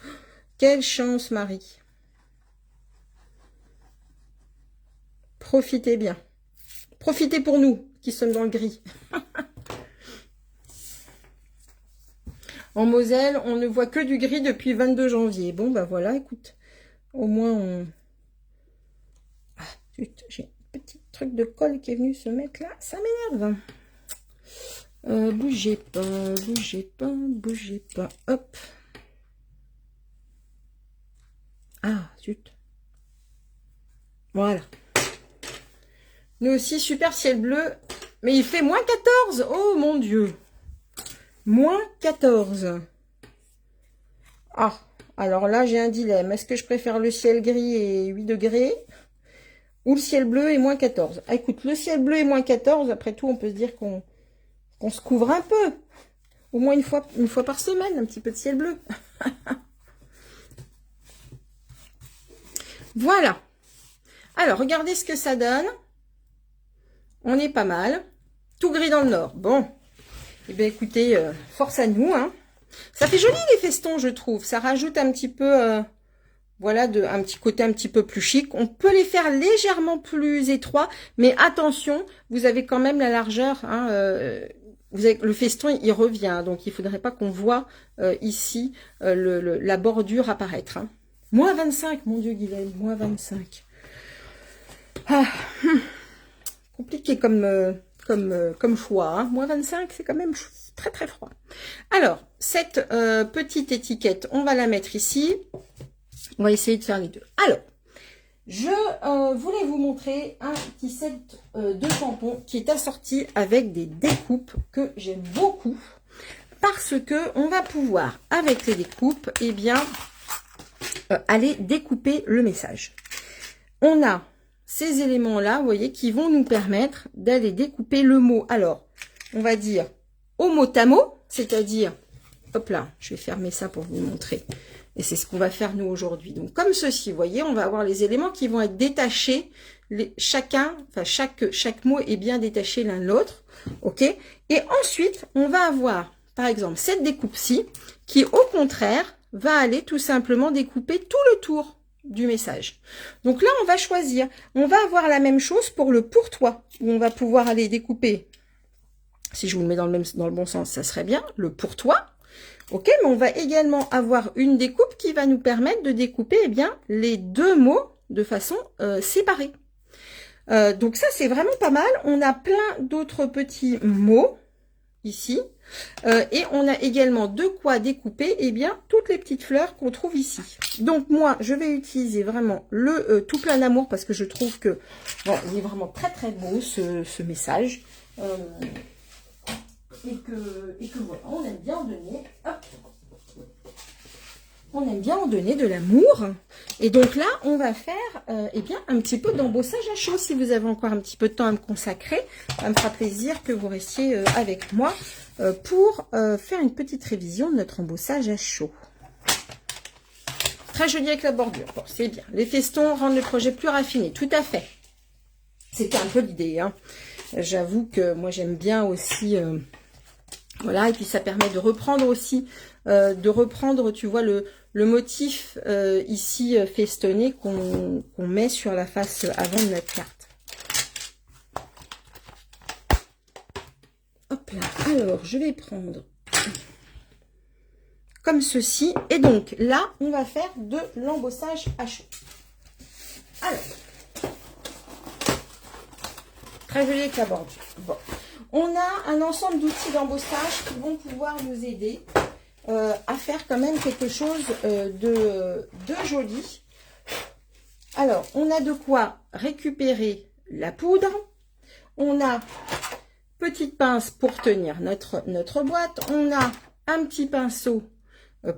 Quelle chance, Marie. Profitez bien. Profitez pour nous, qui sommes dans le gris. En Moselle, on ne voit que du gris depuis 22 janvier. Bon, ben voilà, écoute. Au moins, on... Ah, zut, j'ai un petit truc de colle qui est venu se mettre là. Ça m'énerve. Bougez pas, bougez pas, bougez pas. Hop. Ah, zut. Voilà. Nous aussi, super ciel bleu. Mais il fait -14. Oh, mon Dieu. -14. Ah, alors là, j'ai un dilemme. Est-ce que je préfère le ciel gris et 8 degrés ou le ciel bleu et -14? Ah, écoute, le ciel bleu et -14, après tout, on peut se dire qu'on se couvre un peu. Au moins une fois par semaine, un petit peu de ciel bleu. Voilà. Alors, regardez ce que ça donne. On est pas mal. Tout gris dans le nord. Bon. Eh bien, écoutez, force à nous, hein. Ça fait joli les festons, je trouve. Ça rajoute un petit peu, voilà, un petit côté un petit peu plus chic. On peut les faire légèrement plus étroits, mais attention, vous avez quand même la largeur, hein, le feston, il revient, donc il faudrait pas qu'on voit ici la bordure apparaître. Hein. -25, mon Dieu, Guylaine, -25. Ah, compliqué comme choix. Hein. -25, c'est quand même très très froid. Alors, cette petite étiquette, on va la mettre ici. On va essayer de faire les deux. Alors, je voulais vous montrer un petit set de tampons qui est assorti avec des découpes que j'aime beaucoup. Parce que on va pouvoir, avec les découpes, eh bien, aller découper le message. On a ces éléments-là, vous voyez, qui vont nous permettre d'aller découper le mot. Alors, on va dire au mot à mot, c'est-à-dire, hop là, je vais fermer ça pour vous montrer. Et c'est ce qu'on va faire nous aujourd'hui. Donc, comme ceci, vous voyez, on va avoir les éléments qui vont être détachés. Chaque mot est bien détaché l'un de l'autre. OK? Et ensuite, on va avoir, par exemple, cette découpe-ci, qui, au contraire, va aller tout simplement découper tout le tour du message. Donc là, on va choisir. On va avoir la même chose pour le pour toi, où on va pouvoir aller découper. Si je vous le mets dans le bon sens, ça serait bien. Le pour toi. OK, mais on va également avoir une découpe qui va nous permettre de découper eh bien, les deux mots de façon séparée. Donc ça, c'est vraiment pas mal. On a plein d'autres petits mots ici. Et on a également de quoi découper eh bien, toutes les petites fleurs qu'on trouve ici. Donc moi, je vais utiliser vraiment le tout plein d'amour parce que je trouve que bon, il est vraiment très très beau ce message. Et que voilà, on aime bien en donner. Hop. On aime bien en donner de l'amour. Et donc là, on va faire eh bien, un petit peu d'embossage à chaud. Si vous avez encore un petit peu de temps à me consacrer, ça me fera plaisir que vous restiez avec moi pour faire une petite révision de notre embossage à chaud. Très joli avec la bordure. Bon, c'est bien. Les festons rendent le projet plus raffiné. Tout à fait. C'était un peu l'idée. Hein. J'avoue que moi, j'aime bien aussi... voilà, et puis ça permet de reprendre aussi, tu vois, le motif ici festonné qu'on met sur la face avant de notre carte. Hop là, alors je vais prendre comme ceci. Et donc là, on va faire de l'embossage à chaud. Alors, très joli avec la bordure. Bon. On a un ensemble d'outils d'embossage qui vont pouvoir nous aider à faire quand même quelque chose de joli. Alors, on a de quoi récupérer la poudre. On a petite pince pour tenir notre boîte. On a un petit pinceau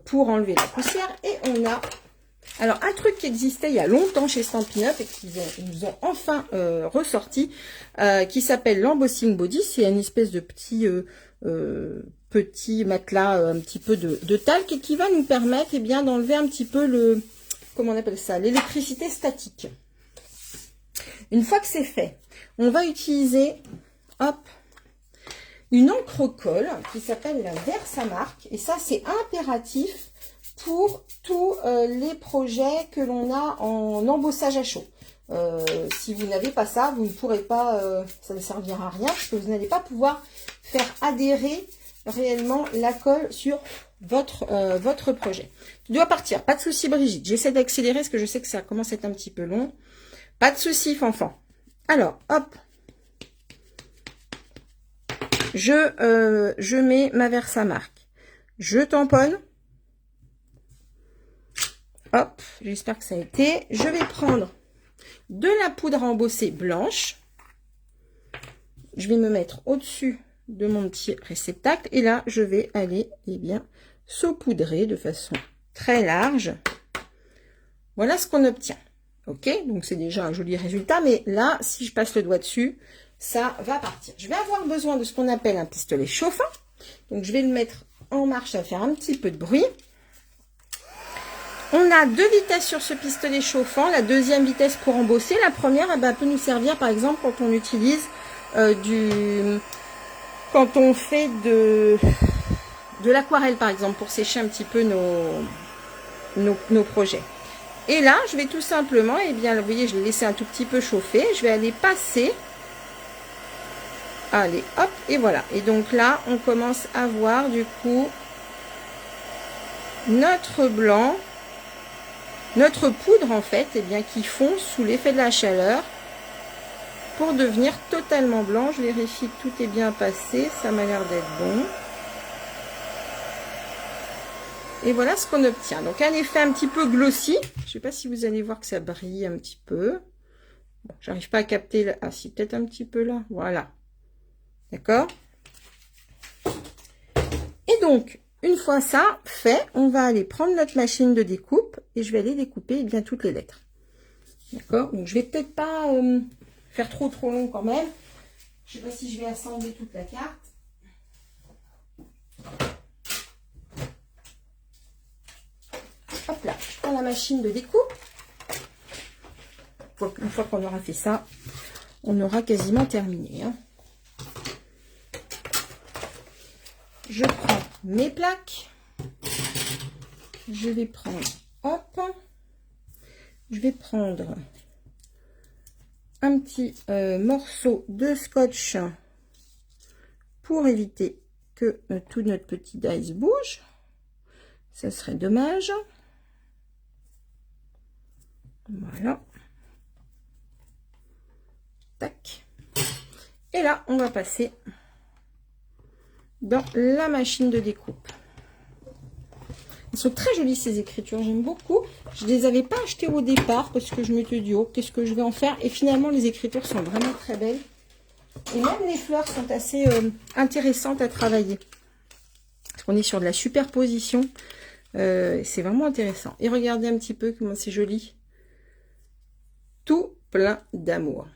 pour enlever la poussière. Et on a... Alors, un truc qui existait il y a longtemps chez Stampin' Up et qu'ils nous ont enfin ressorti, qui s'appelle l'Embossing Body. C'est une espèce de petit matelas, un petit peu de talc et qui va nous permettre eh bien d'enlever un petit peu comment on appelle ça, l'électricité statique. Une fois que c'est fait, on va utiliser, hop, une encre colle qui s'appelle la Versamark. Et ça, c'est impératif pour tous les projets que l'on a en embossage à chaud. Si vous n'avez pas ça, vous ne pourrez pas, ça ne servira à rien, parce que vous n'allez pas pouvoir faire adhérer réellement la colle sur votre projet. Tu dois partir, pas de souci Brigitte. J'essaie d'accélérer parce que je sais que ça commence à être un petit peu long. Pas de souci Fanfan. Alors, hop. Je mets ma Versamark. Je tamponne. Hop, j'espère que ça a été. Je vais prendre de la poudre à embosser blanche. Je vais me mettre au-dessus de mon petit réceptacle. Et là, je vais aller, eh bien, saupoudrer de façon très large. Voilà ce qu'on obtient. Ok, donc c'est déjà un joli résultat. Mais là, si je passe le doigt dessus, ça va partir. Je vais avoir besoin de ce qu'on appelle un pistolet chauffant. Donc, je vais le mettre en marche à faire un petit peu de bruit. On a deux vitesses sur ce pistolet chauffant. La deuxième vitesse pour embosser. La première peut nous servir par exemple quand on utilise quand on fait de l'aquarelle par exemple pour sécher un petit peu nos projets. Et là, je vais tout simplement, eh bien, vous voyez, je l'ai laissé un tout petit peu chauffer. Je vais aller passer. Allez, hop, et voilà. Et donc là, on commence à voir du coup notre blanc. Notre poudre, en fait, eh bien, qui fond sous l'effet de la chaleur pour devenir totalement blanc. Je vérifie que tout est bien passé. Ça m'a l'air d'être bon. Et voilà ce qu'on obtient. Donc un effet un petit peu glossy. Je sais pas si vous allez voir que ça brille un petit peu. Bon, j'arrive pas à capter. Ah si, peut-être un petit peu là. Voilà. D'accord? Et donc, une fois ça fait, on va aller prendre notre machine de découpe et je vais aller découper eh bien toutes les lettres. D'accord? Donc je vais peut-être pas faire trop long quand même. Je sais pas si je vais assembler toute la carte. Hop là, je prends la machine de découpe. Une fois qu'on aura fait ça, on aura quasiment terminé. Hein. Je prends mes plaques. Je vais prendre, hop, je vais prendre un petit morceau de scotch pour éviter que tout notre petit dice bouge. Ça serait dommage. Voilà. Tac. Et là, on va passer dans la machine de découpe. Elles sont très jolies ces écritures, j'aime beaucoup. Je les avais pas achetées au départ parce que je m'étais dit, oh, qu'est-ce que je vais en faire? Et finalement, les écritures sont vraiment très belles. Et même les fleurs sont assez intéressantes à travailler. Parce qu'on est sur de la superposition. C'est vraiment intéressant. Et regardez un petit peu comment c'est joli. Tout plein d'amour.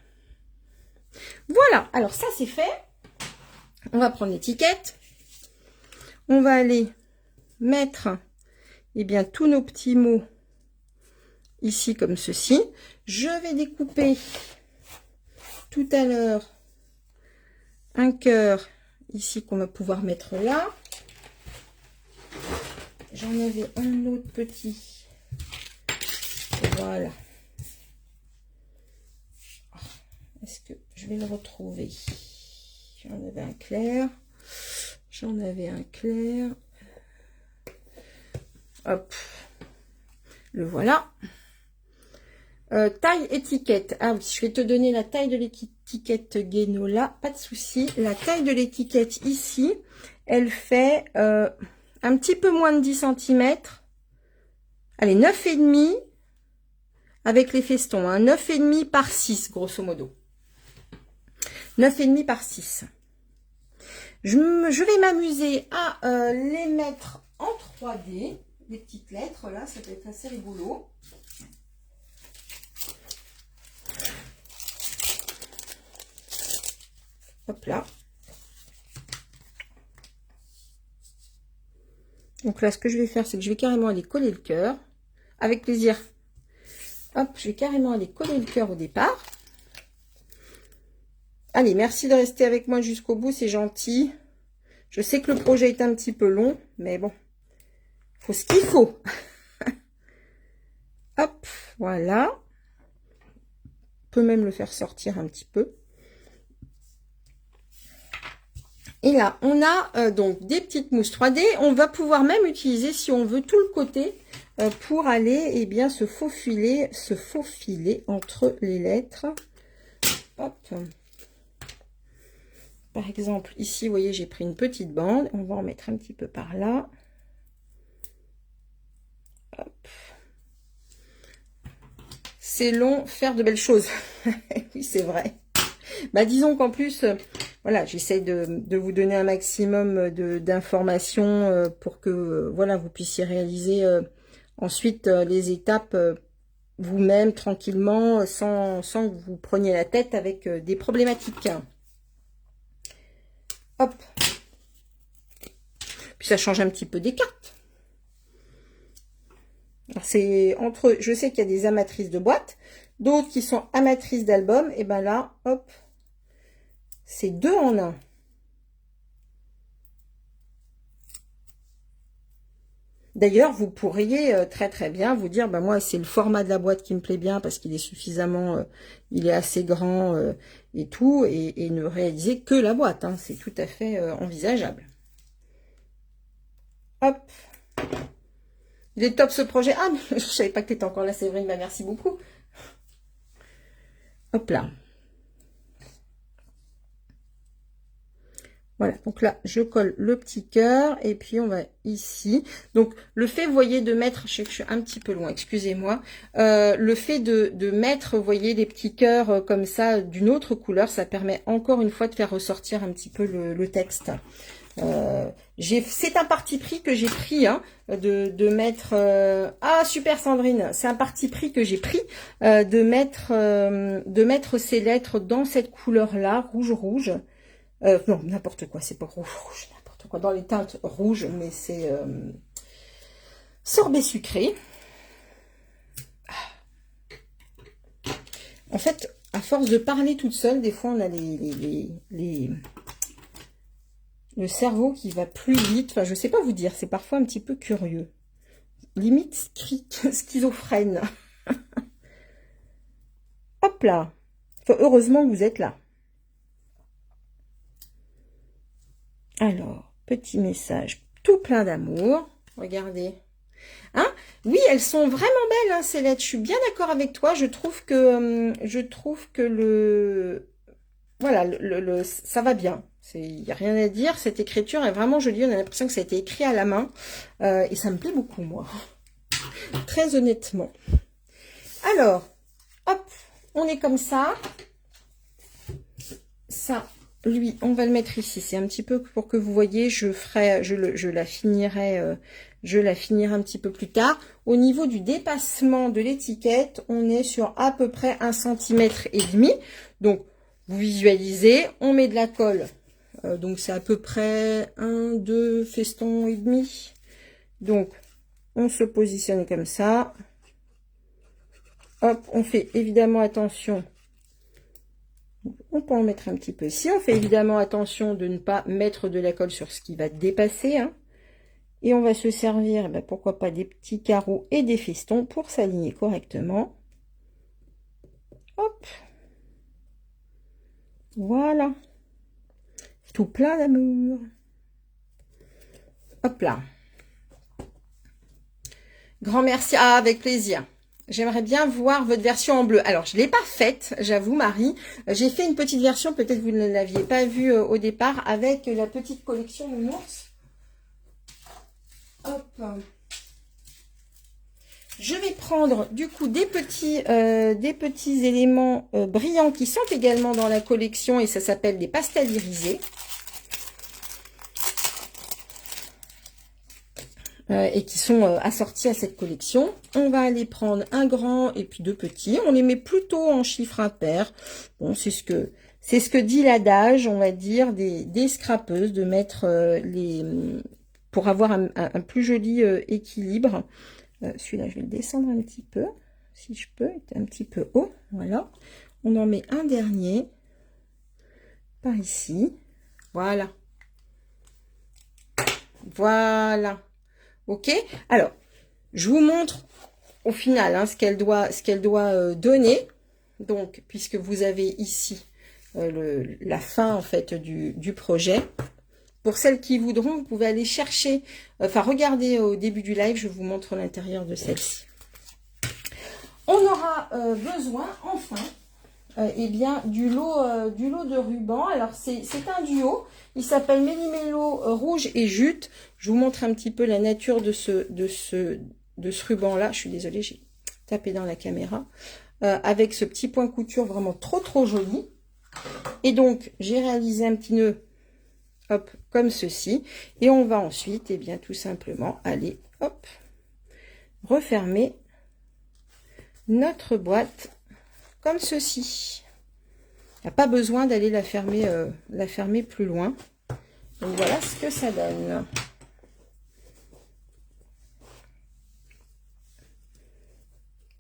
Voilà, alors ça c'est fait. On va prendre l'étiquette. On va aller mettre eh bien, tous nos petits mots ici comme ceci. Je vais découper tout à l'heure un cœur ici qu'on va pouvoir mettre là. J'en avais un autre petit. Voilà. Est-ce que je vais le retrouver? J'en avais un clair. J'en avais un clair. Hop. Le voilà. Taille étiquette. Ah oui, je vais te donner la taille de l'étiquette Guénola. Pas de souci. La taille de l'étiquette ici, elle fait un petit peu moins de 10 cm. Allez, 9,5 avec les festons. Hein, 9,5 par 6, grosso modo. 9,5 par 6. Je vais m'amuser à les mettre en 3D. Les petites lettres, là, ça peut être assez rigolo. Hop là. Donc là, ce que je vais faire, c'est que je vais carrément aller coller le cœur. Avec plaisir. Hop, je vais carrément aller coller le cœur au départ. Allez, merci de rester avec moi jusqu'au bout, c'est gentil. Je sais que le projet est un petit peu long, mais bon, il faut ce qu'il faut. Hop, voilà. On peut même le faire sortir un petit peu. Et là, on a donc des petites mousses 3D. On va pouvoir même utiliser, si on veut, tout le côté pour aller eh bien, se faufiler entre les lettres. Hop. Par exemple, ici, vous voyez, j'ai pris une petite bande. On va en mettre un petit peu par là. Hop. C'est long, faire de belles choses. Oui, c'est vrai. Bah, disons qu'en plus, voilà, j'essaie de vous donner un maximum d'informations pour que, voilà, vous puissiez réaliser ensuite les étapes vous-même, tranquillement, sans que vous preniez la tête avec des problématiques. Hop. Puis ça change un petit peu des cartes. C'est entre, je sais qu'il y a des amatrices de boîtes, d'autres qui sont amatrices d'albums, et ben là, hop, c'est 2 en 1. D'ailleurs, vous pourriez très très bien vous dire, ben moi c'est le format de la boîte qui me plaît bien parce qu'il est suffisamment, il est assez grand et tout, et ne réaliser que la boîte, hein, c'est tout à fait envisageable. Hop. Il est top ce projet. Ah, mais je savais pas que tu étais encore là, Séverine, bah merci beaucoup. Hop là. Voilà, donc là, je colle le petit cœur et puis on va ici. Donc, le fait, vous voyez, de mettre, je sais que je suis un petit peu loin, excusez-moi, le fait de mettre, vous voyez, des petits cœurs comme ça d'une autre couleur, ça permet encore une fois de faire ressortir un petit peu le texte. C'est un parti pris que j'ai pris, hein, de mettre... Ah, super Sandrine, c'est un parti pris que j'ai pris de mettre ces lettres dans cette couleur-là, rouge. Non, n'importe quoi, c'est pas rouge, n'importe quoi. Dans les teintes rouges, mais c'est sorbet sucré. En fait, à force de parler toute seule, des fois, on a le cerveau qui va plus vite. Enfin, je sais pas vous dire, c'est parfois un petit peu curieux. Limite schizophrène. Hop là. Enfin, heureusement que vous êtes là. Alors, petit message tout plein d'amour. Regardez. Hein? Oui, elles sont vraiment belles, hein, ces lettres. Je suis bien d'accord avec toi. Je trouve que voilà, ça va bien. Il n'y a rien à dire. Cette écriture est vraiment jolie. On a l'impression que ça a été écrit à la main. Et ça me plaît beaucoup, moi. Très honnêtement. Alors, hop, on est comme ça. Ça, lui, on va le mettre ici. C'est un petit peu pour que vous voyez, je la finirai un petit peu plus tard. Au niveau du dépassement de l'étiquette, on est sur à peu près 1,5 cm. Donc, vous visualisez, on met de la colle. Donc, c'est à peu près 2 festons et demi. Donc, on se positionne comme ça. Hop, on fait évidemment attention. On peut en mettre un petit peu ici. On fait évidemment attention de ne pas mettre de la colle sur ce qui va dépasser. Hein. Et on va se servir, pourquoi pas, des petits carreaux et des festons pour s'aligner correctement. Hop. Voilà. Tout plein d'amour. Hop là. Grand merci. Ah, avec plaisir. J'aimerais bien voir votre version en bleu. Alors, je ne l'ai pas faite, j'avoue, Marie. J'ai fait une petite version, peut-être vous ne l'aviez pas vue au départ, avec la petite collection Nounours. Hop. Je vais prendre, du coup, des petits éléments brillants qui sont également dans la collection, et ça s'appelle des pastels irisés. Et qui sont assortis à cette collection. On va aller prendre un grand et puis 2 petits. On les met plutôt en chiffre impair. Bon, c'est ce que dit l'adage, on va dire, des scrapeuses, de mettre pour avoir un plus joli équilibre. Celui-là, je vais le descendre un petit peu, si je peux, il est un petit peu haut. Voilà. On en met un dernier par ici. Voilà. Voilà. Ok, alors, je vous montre au final hein, ce qu'elle doit donner. Donc, puisque vous avez ici la fin en fait du projet. Pour celles qui voudront, vous pouvez aller chercher, enfin regardez au début du live, je vous montre l'intérieur de celle-ci. On aura besoin enfin eh bien, du lot de ruban. Alors, c'est un duo. Il s'appelle Méli-Mélo rouge et jute. Je vous montre un petit peu la nature de ce ruban-là. Je suis désolée, j'ai tapé dans la caméra. Avec ce petit point couture vraiment trop joli. Et donc, j'ai réalisé un petit nœud, hop, comme ceci. Et on va ensuite, eh bien, tout simplement aller, hop, refermer notre boîte comme ceci. Il n'y a pas besoin d'aller la fermer plus loin. Donc voilà ce que ça donne.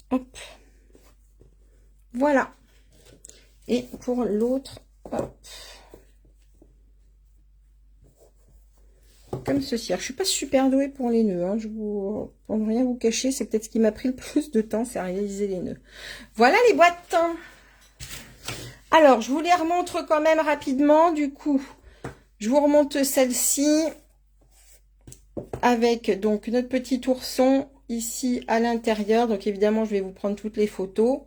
Hop. Voilà. Et pour l'autre, hop. Comme ceci. Alors, je suis pas super douée pour les nœuds. Hein. Pour ne rien vous cacher, c'est peut-être ce qui m'a pris le plus de temps, c'est à réaliser les nœuds. Voilà les boîtes. Alors, je vous les remontre quand même rapidement. Du coup, je vous remonte celle-ci avec donc notre petit ourson ici à l'intérieur. Donc, évidemment, je vais vous prendre toutes les photos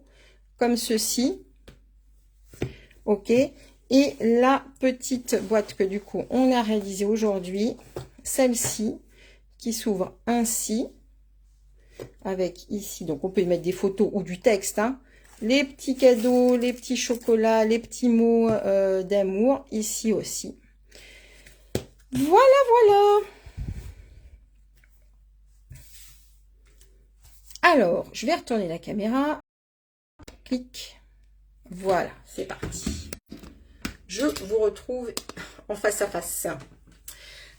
comme ceci. Ok. Et la petite boîte que du coup on a réalisée aujourd'hui, celle-ci, qui s'ouvre ainsi, avec ici, donc on peut y mettre des photos ou du texte, hein, les petits cadeaux, les petits chocolats, les petits mots d'amour, ici aussi. Voilà, voilà. Alors, je vais retourner la caméra. Clic. Voilà, c'est parti. Je vous retrouve en face à face.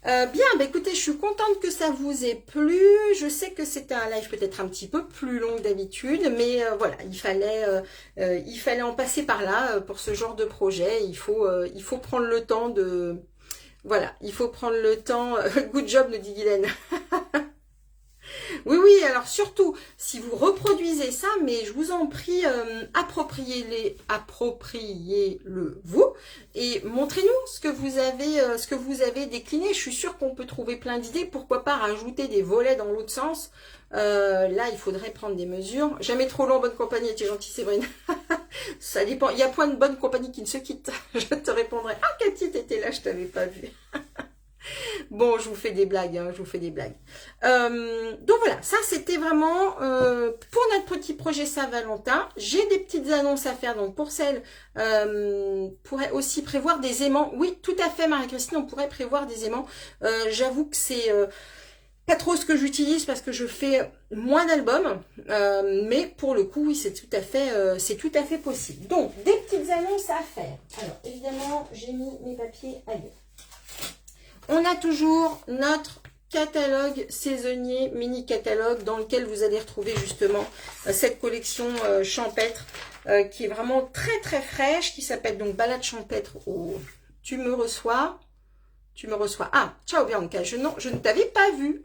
Bien, bah écoutez, je suis contente que ça vous ait plu. Je sais que c'était un live peut-être un petit peu plus long que d'habitude, mais voilà, il fallait en passer par là pour ce genre de projet. Il faut prendre le temps de... Voilà, il faut prendre le temps. Good job, nous dit Guylaine. Oui, oui, alors surtout, si vous reproduisez ça, mais je vous en prie, appropriez-le vous et montrez-nous ce que vous avez décliné. Je suis sûre qu'on peut trouver plein d'idées. Pourquoi pas rajouter des volets dans l'autre sens. Là, il faudrait prendre des mesures. Jamais trop long en bonne compagnie, tu es gentille Séverine. Ça dépend. Il y a point de bonne compagnie qui ne se quitte. Je te répondrai. Ah, Cathy, t'étais là, je t'avais pas vu. Bon, je vous fais des blagues, hein, je vous fais des blagues. Donc voilà, ça c'était vraiment pour notre petit projet Saint-Valentin. J'ai des petites annonces à faire, donc pour celles, pourrait aussi prévoir des aimants. Oui, tout à fait Marie-Christine, on pourrait prévoir des aimants. J'avoue que c'est pas trop ce que j'utilise parce que je fais moins d'albums, mais pour le coup, oui, c'est tout à fait possible. Donc, des petites annonces à faire. Alors, évidemment, j'ai mis mes papiers ailleurs. On a toujours notre catalogue saisonnier, mini catalogue dans lequel vous allez retrouver justement cette collection champêtre qui est vraiment très très fraîche, qui s'appelle donc Balade champêtre au Tu me reçois. Ah, ciao Bianca, je ne t'avais pas vu.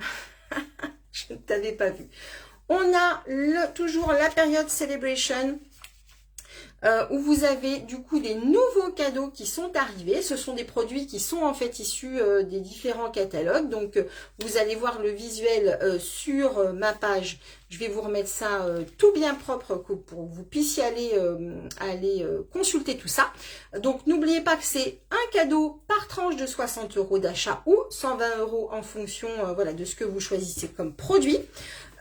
Je ne t'avais pas vu. On a toujours la période Celebration. Où vous avez du coup des nouveaux cadeaux qui sont arrivés. Ce sont des produits qui sont en fait issus des différents catalogues. Donc vous allez voir le visuel sur ma page. Je vais vous remettre ça tout bien propre pour que vous puissiez aller consulter tout ça. Donc n'oubliez pas que c'est un cadeau par tranche de 60 € d'achat ou 120 € en fonction voilà, de ce que vous choisissez comme produit.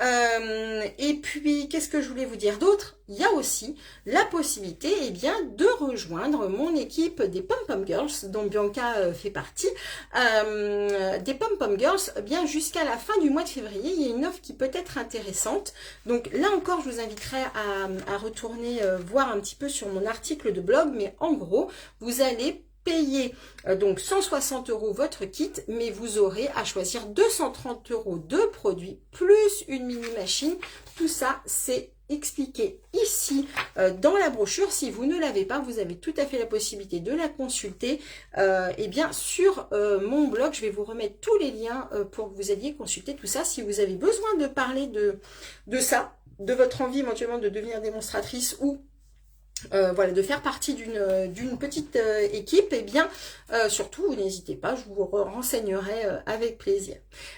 Et puis, qu'est-ce que je voulais vous dire d'autre? Il y a aussi la possibilité bien, de rejoindre mon équipe des Pom Pom Girls, dont Bianca fait partie. Des Pom Pom Girls, bien jusqu'à la fin du mois de février, il y a une offre qui peut être intéressante. Donc là encore, je vous inviterai à retourner voir un petit peu sur mon article de blog, mais en gros, vous allez payer donc 160 € votre kit, mais vous aurez à choisir 230 € de produits plus une mini machine. Tout ça, c'est expliqué ici dans la brochure. Si vous ne l'avez pas, vous avez tout à fait la possibilité de la consulter et bien sur mon blog. Je vais vous remettre tous les liens pour que vous alliez consulter tout ça. Si vous avez besoin de parler de ça, de votre envie éventuellement de devenir démonstratrice ou voilà, de faire partie d'une petite équipe, et bien surtout n'hésitez pas, je vous renseignerai avec plaisir.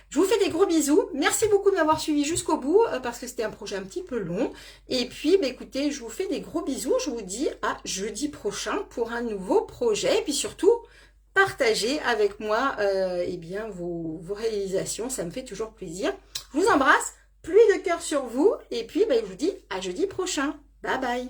Je vous fais des gros bisous, merci beaucoup de m'avoir suivi jusqu'au bout parce que c'était un projet un petit peu long, et puis bah, écoutez, je vous fais des gros bisous, je vous dis à jeudi prochain pour un nouveau projet, et puis surtout partagez avec moi et bien vos réalisations, ça me fait toujours plaisir. Je vous embrasse, pluie de cœur sur vous, et puis bah, je vous dis à jeudi prochain, bye bye.